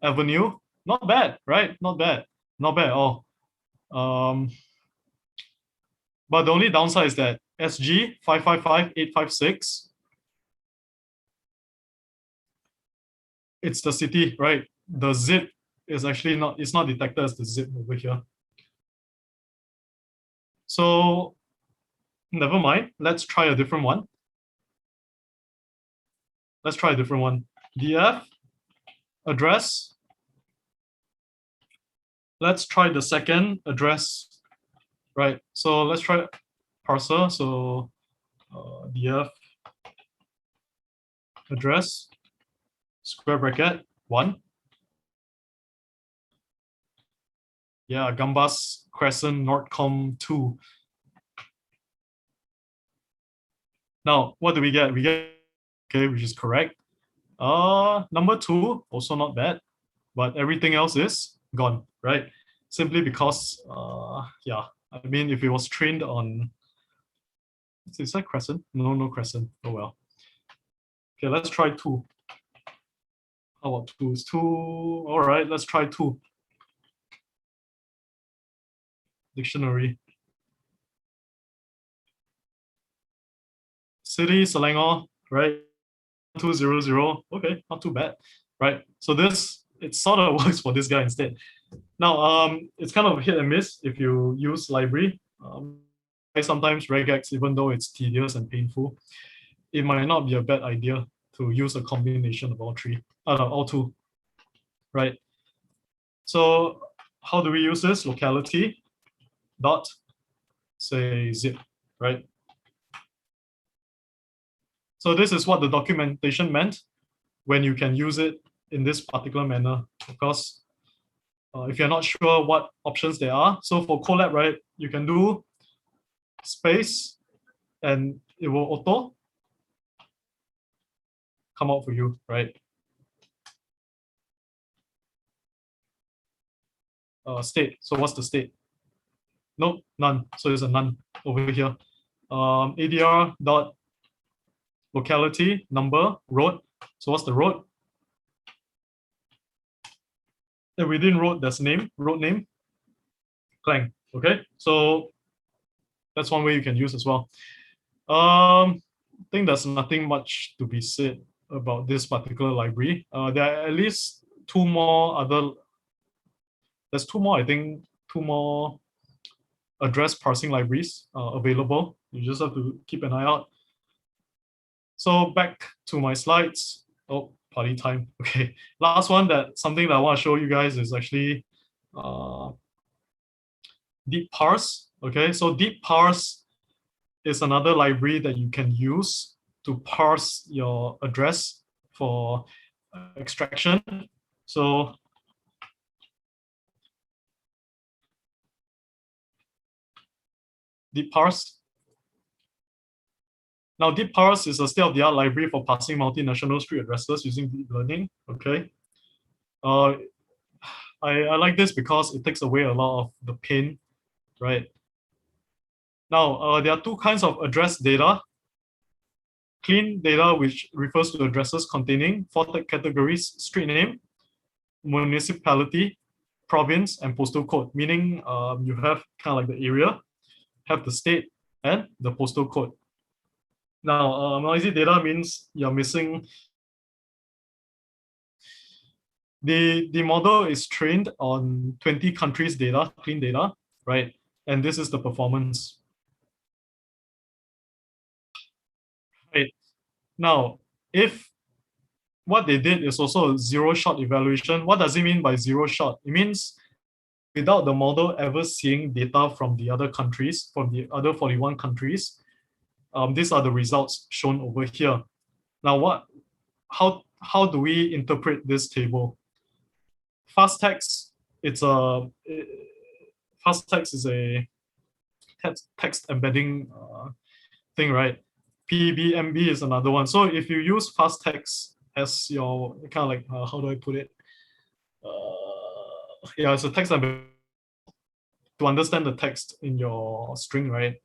Avenue, not bad, right? Not bad at all. But the only downside is that SG 555856, it's the city, right? The zip is actually not, it's not detected as the zip over here. So never mind, let's try a different one. DF address. Let's try the second address, right? So let's try parser. So DF address square bracket 1. Yeah, Gambas Crescent Nordcom 2. Now, what do we get? We get okay, which is correct. Number 2, also not bad, but everything else is gone, right? Simply because, yeah, I mean, if it was trained on, is that crescent? No crescent. Oh well. Okay, let's try 2. How about 2? Is 2? All right, let's try 2. Dictionary. City, Selangor, right? 200. Okay, not too bad, right? So this, it sort of works for this guy instead. Now, it's kind of hit and miss if you use library. Sometimes regex, even though it's tedious and painful, it might not be a bad idea to use a combination of all three, all two, right? So how do we use this? Locality dot say zip, right? So this is what the documentation meant when you can use it in this particular manner. Of course, if you're not sure what options there are, so for Colab, right, you can do space and it will auto come out for you, right? State. So what's the state? Nope, none. So there's a none over here. ADR dot locality number road. So what's the road? And within road, there's name, road name, Klang. Okay, so that's one way you can use as well. I think there's nothing much to be said about this particular library. There are at least two more other. There's two more, I think, two more address parsing libraries available. You just have to keep an eye out. So back to my slides. Oh, party time. Okay, last one, that something that I want to show you guys is actually deep parse. Okay, so deep parse is another library that you can use to parse your address for extraction. So deep parse. Now, deep parse is a state-of-the-art library for parsing multinational street addresses using deep learning. Okay. Uh, I like this because it takes away a lot of the pain, right? Now, there are two kinds of address data. Clean data, which refers to addresses containing four categories: street name, municipality, province, and postal code, meaning you have kind of like the area, have the state, and the postal code. Now, noisy data means you're missing. The model is trained on 20 countries data, clean data, right? And this is the performance. Right. Now, if what they did is also a zero-shot evaluation, what does it mean by zero-shot? It means without the model ever seeing data from the other countries, from the other 41 countries, these are the results shown over here. Now, how do we interpret this table? Fast text, fast text is a text embedding thing, right? PBMB is another one. So if you use fast text as your kind of like how do I put it? Yeah, it's a text embedding to understand the text in your string, right?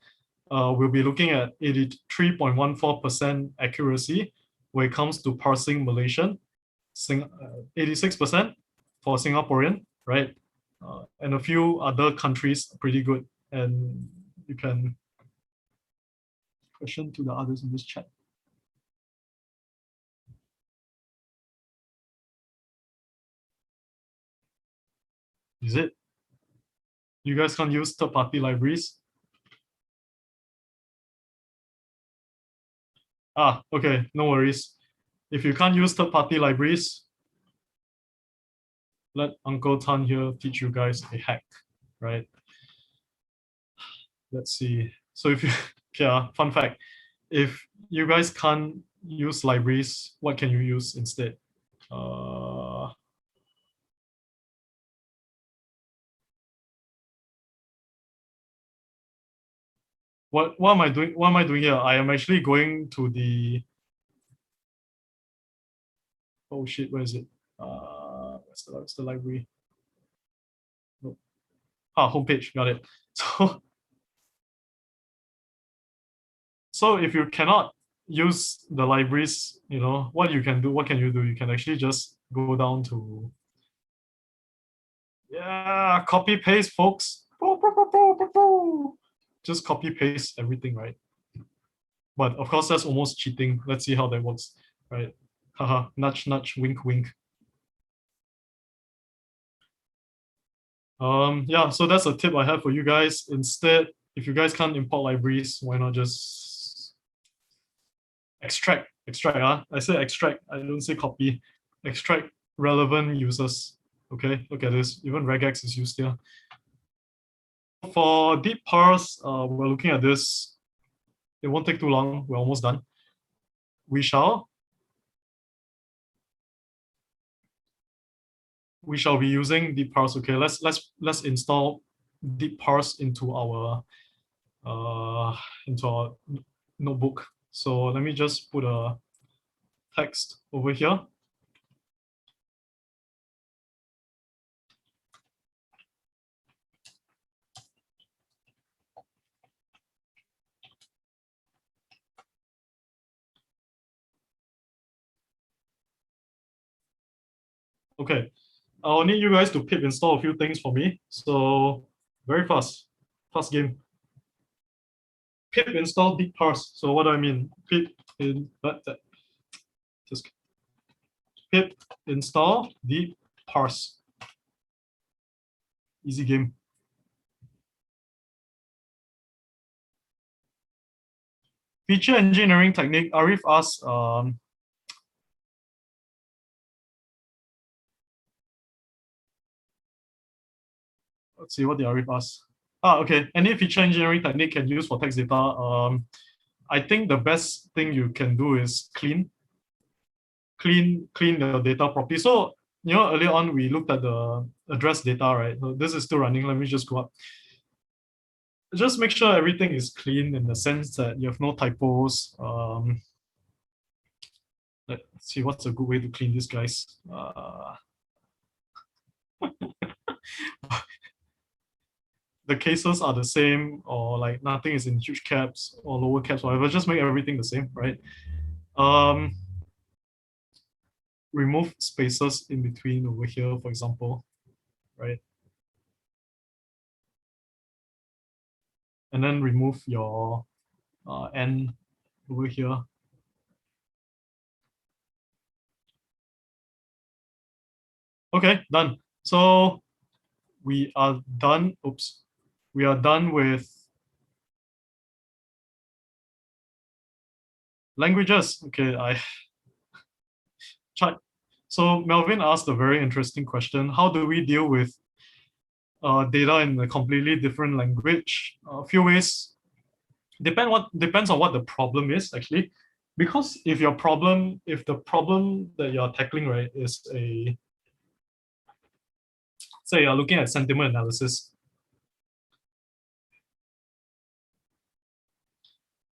We'll be looking at 83.14% accuracy when it comes to parsing Malaysian, 86% for Singaporean, right? And a few other countries pretty good. And you can question to the others in this chat. Is it? You guys can't use third-party libraries? Ah, okay, no worries. If you can't use third-party libraries, let Uncle Tan here teach you guys a hack, right? Let's see. So if you, yeah, fun fact, if you guys can't use libraries, what can you use instead? What am I doing? What am I doing here? I am actually going to the, oh shit, where is it? What's the library? Nope. Ah, homepage, got it. So if you cannot use the libraries, what you can do, what can you do? You can actually just go down to, yeah, copy paste, folks. Just copy paste everything, right? But of course, that's almost cheating. Let's see how that works, right? Haha, nudge, nudge, wink, wink. Yeah, so that's a tip I have for you guys. Instead, if you guys can't import libraries, why not just extract? I say extract, I don't say copy. Extract relevant users. Okay, look at this. Even regex is used here. For deep parse, we're looking at this. It won't take too long. We're almost done. We shall be using deep parse. Okay, let's install deep parse into our notebook. So let me just put a text over here. Okay, I'll need you guys to pip install a few things for me. So very fast game. Pip install deep parse. So what do I mean? Pip in just pip install deep parse. Easy game. Feature engineering technique. Arif asks, let's see what the Arif asks. Okay. Any feature engineering technique can use for text data. I think the best thing you can do is clean your data properly. So, earlier on we looked at the address data, right? So this is still running. Let me just go up. just make sure everything is clean in the sense that you have no typos. Let's see what's a good way to clean this, guys. The cases are the same, or like nothing is in huge caps or lower caps, whatever. Just make everything the same, right? Remove spaces in between over here, for example, right? And then remove your N over here. Okay, done. So we are done. Oops. We are done with languages. Okay, I tried. So Melvin asked a very interesting question. How do we deal with data in a completely different language? A few ways. Depends on what the problem is, actually. Because if the problem that you're tackling, right, is say you're looking at sentiment analysis.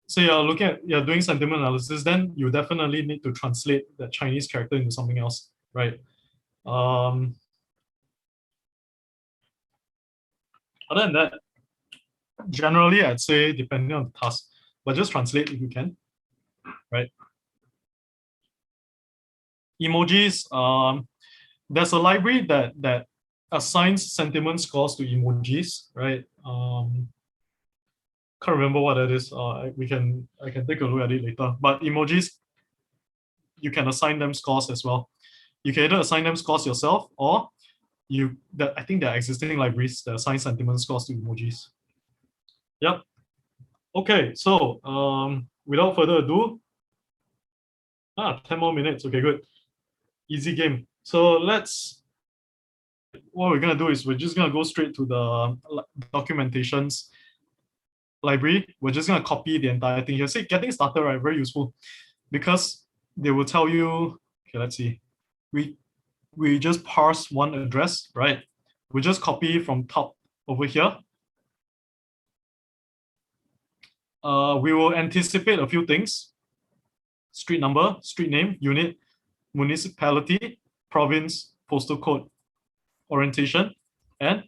So you're doing sentiment analysis, then you definitely need to translate that Chinese character into something else, right? Other than that, generally I'd say depending on the task, but just translate if you can, right? Emojis, there's a library that assigns sentiment scores to emojis, right? Can't remember what that is. I can take a look at it later. But emojis, you can assign them scores as well. You can either assign them scores yourself, or I think there are existing libraries that assign sentiment scores to emojis. Yep. Okay, so without further ado, 10 more minutes. Okay, good. Easy game. So what we're gonna do is we're just gonna go straight to the documentations library. We're just gonna copy the entire thing here. See, getting started, right? Very useful, because they will tell you, okay, let's see. We just parse one address, right? We just copy from top over here. We will anticipate a few things: street number, street name, unit, municipality, province, postal code, orientation, and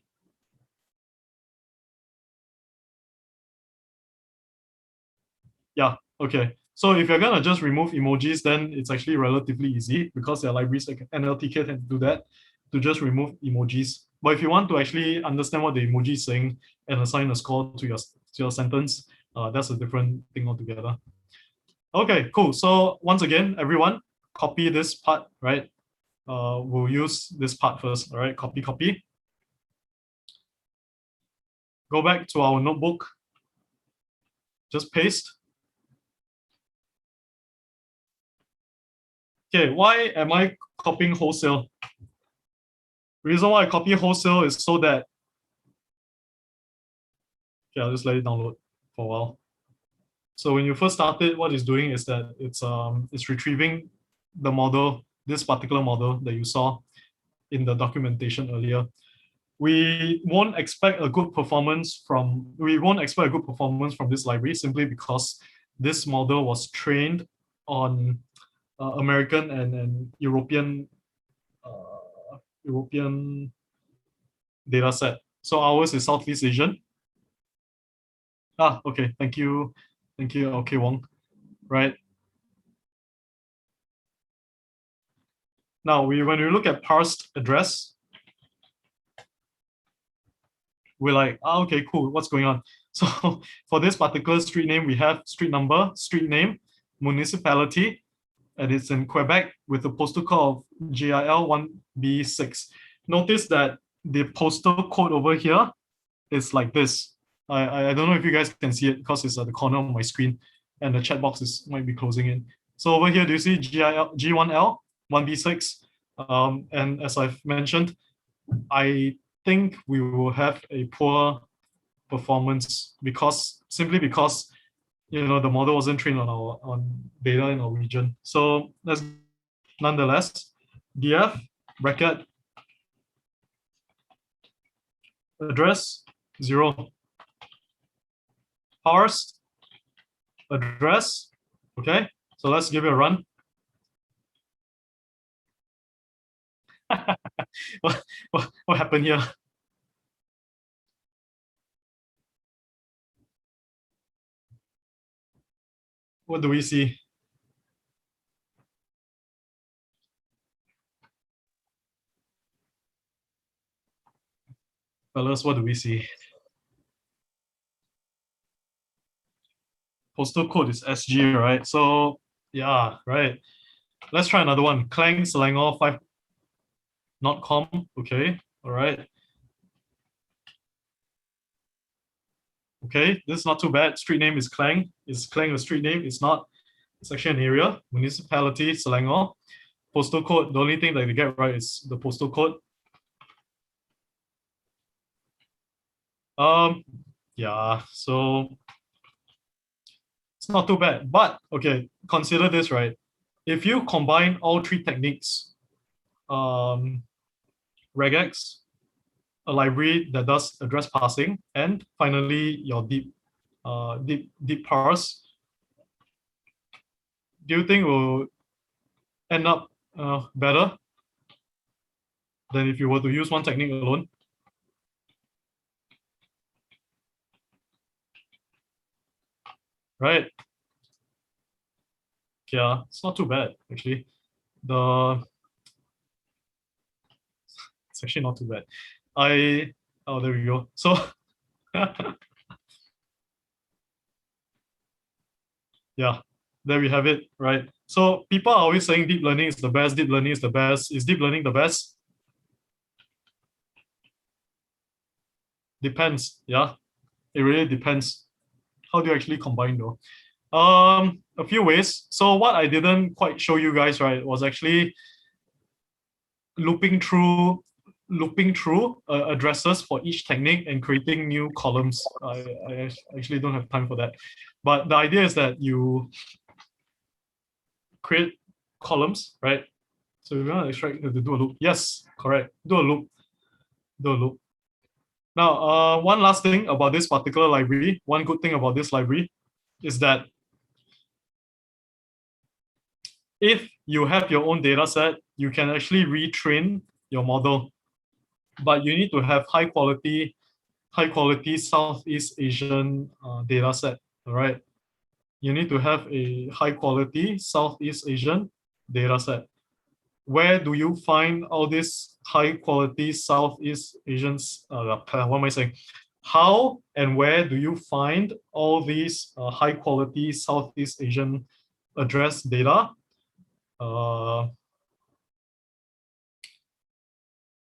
yeah, okay. So if you're gonna just remove emojis, then it's actually relatively easy because there are libraries like NLTK can do that, to just remove emojis. But if you want to actually understand what the emoji is saying and assign a score to your sentence, that's a different thing altogether. Okay, cool. So once again, everyone, copy this part, right? We'll use this part first, all right? Copy, copy. Go back to our notebook. Just paste. Okay, why am I copying wholesale? Reason why I copy wholesale is so that, okay, I'll just let it download for a while. So when you first start it, what it's doing is that it's retrieving the model, this particular model that you saw in the documentation earlier. We won't expect a good performance from this library, simply because this model was trained on American and European data set. So ours is Southeast Asian. Okay. Thank you. Okay, Wong. Right. Now, when we look at parsed address, we're like, okay, cool. What's going on? So for this particular street name, we have street number, street name, municipality, and it's in Quebec with the postal code of GIL 1B6. Notice that the postal code over here is like this. I don't know if you guys can see it because it's at the corner of my screen and the chat box might be closing in. So over here, do you see G1L 1B6? And as I've mentioned, I think we will have a poor performance simply because the model wasn't trained on data in our region. So let's nonetheless df bracket address 0. parse address. Okay, so let's give it a run. what happened here? What do we see? Fellas, what do we see? Postal code is SG, right? So yeah, right. Let's try another one. Clang Selangor 5 not com. Okay, all right. Okay, this is not too bad. Street name is Klang. Is Klang a street name? It's not. It's actually an area. Municipality, Selangor. Postal code, the only thing that we get right is the postal code. Yeah, so it's not too bad. But okay, consider this, right? If you combine all three techniques, regex, a library that does address parsing, and finally your deep parse, do you think will end up better than if you were to use one technique alone? Right? Yeah, it's not too bad actually. It's actually not too bad. Oh, there we go. So yeah, there we have it, right? So people are always saying deep learning is the best, deep learning is the best. Is deep learning the best? Depends, yeah. It really depends. How do you actually combine though? A few ways. So what I didn't quite show you guys, right, was actually looping through addresses for each technique and creating new columns. I actually don't have time for that. But the idea is that you create columns, right? So we're gonna extract to do a loop. Yes, correct. Do a loop. Do a loop. Now, one last thing about this particular library, one good thing about this library is that if you have your own data set, you can actually retrain your model. But you need to have high quality Southeast Asian data set. All right. You need to have a high quality Southeast Asian data set. Where do you find all these high quality Southeast Asians? What am I saying? How and where do you find all these high quality Southeast Asian address data?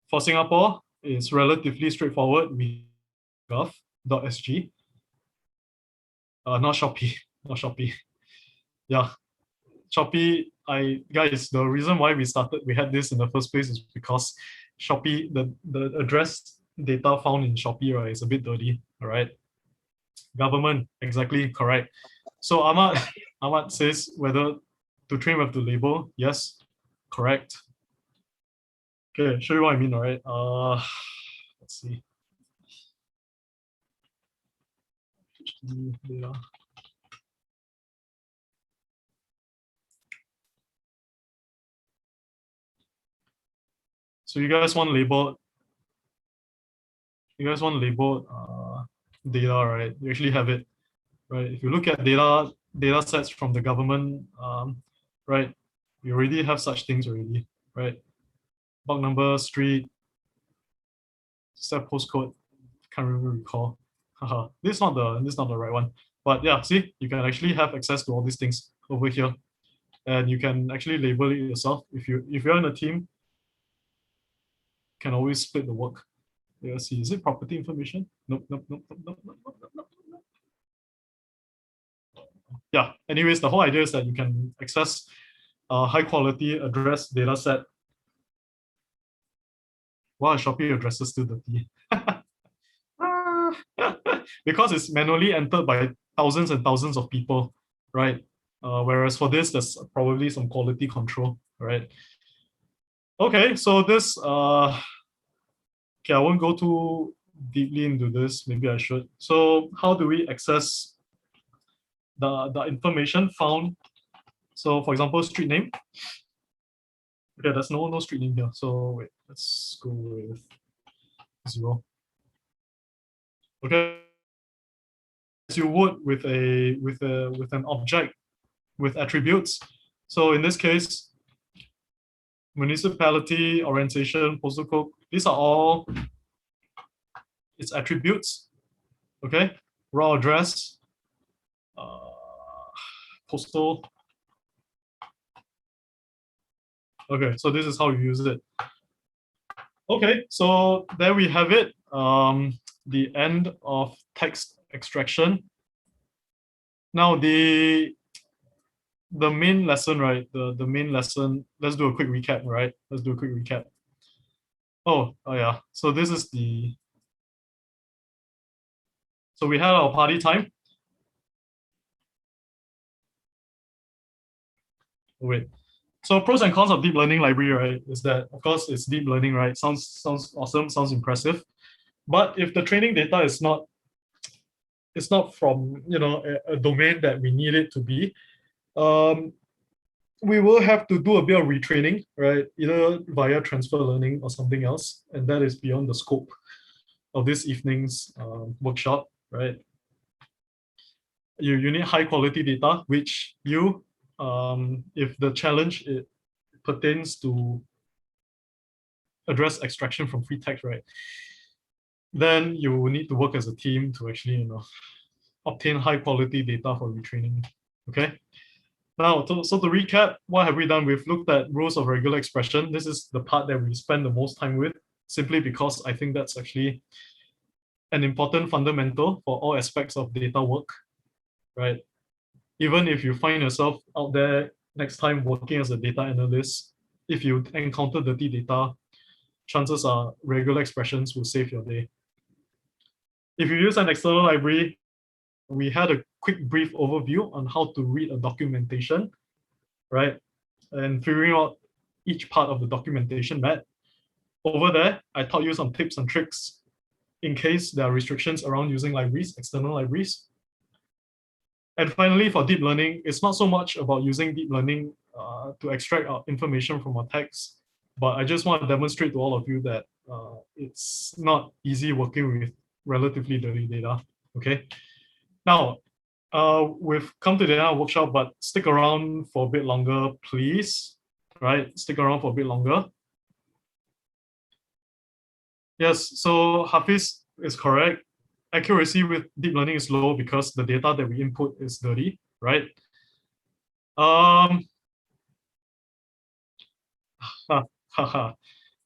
For Singapore, it's relatively straightforward. We gov.sg. Not Shopee, not Shopee. Yeah, Shopee. Guys, the reason why we had this in the first place is because Shopee, the address data found in Shopee, right, is a bit dirty. All right. Government, exactly correct. So Ahmad, Ahmad says whether to train with the label. Yes, correct. Okay, show you what I mean, all right? Let's see. Data. So you guys want labeled data, right? You actually have it, right? If you look at data sets from the government, right, you already have such things already, right? Block number, street, step postcode, can't really recall. This is not the right one. But yeah, see, you can actually have access to all these things over here. And you can actually label it yourself. If you're in a team, you can always split the work. Let's see, is it property information? Nope, nope, nope, nope, nope, nope, nope, nope, nope. Yeah, anyways, the whole idea is that you can access a high quality address data set. Why Shopee addresses still dirty? Because it's manually entered by thousands and thousands of people, right? Whereas for this, there's probably some quality control, right? Okay, so this, okay, I won't go too deeply into this. Maybe I should. So how do we access the information found. So for example, street name. Okay, there's no street name here. So wait, let's go with 0. Okay. As you would with an object with attributes. So in this case, municipality, orientation, postal code, these are all its attributes. Okay, raw address, postal. Okay, so this is how you use it. Okay, so there we have it. The end of text extraction. Now the main lesson, right? The main lesson. Let's do a quick recap, right? Let's do a quick recap. Oh yeah. So this is the. So we had our party time. Oh, wait. So pros and cons of deep learning library, right? Is that of course it's deep learning, right? Sounds awesome, sounds impressive. But if the training data is not, it's not from a domain that we need it to be, we will have to do a bit of retraining, right? Either via transfer learning or something else, and that is beyond the scope of this evening's workshop, right? You need high quality data, which if the challenge it pertains to address extraction from free text, right? Then you will need to work as a team to actually, obtain high quality data for retraining. Okay. Now, so to recap, what have we done? We've looked at rules of regular expression. This is the part that we spend the most time with, simply because I think that's actually an important fundamental for all aspects of data work, right? Even if you find yourself out there next time working as a data analyst, if you encounter dirty data, chances are regular expressions will save your day. If you use an external library, we had a quick brief overview on how to read a documentation, right? And figuring out each part of the documentation map. Over there, I taught you some tips and tricks in case there are restrictions around using libraries, external libraries. And finally, for deep learning, it's not so much about using deep learning to extract information from our text, but I just want to demonstrate to all of you that it's not easy working with relatively dirty data, okay? Now, we've come to the end of the workshop, but stick around for a bit longer, please, right? Stick around for a bit longer. Yes, so Hafiz is correct. Accuracy with deep learning is low because the data that we input is dirty, right?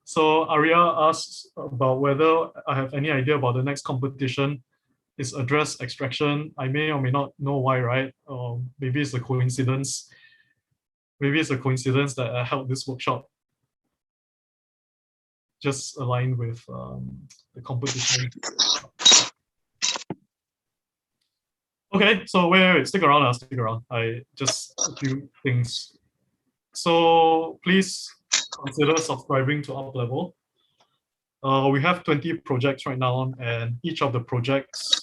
So Arya asks about whether I have any idea about the next competition is address extraction. I may or may not know why, right? Maybe it's a coincidence. Maybe it's a coincidence that I held this workshop just aligned with the competition. Okay, so wait, stick around, I'll stick around. I just a few things. So please consider subscribing to Up Level. We have 20 projects right now, and each of the projects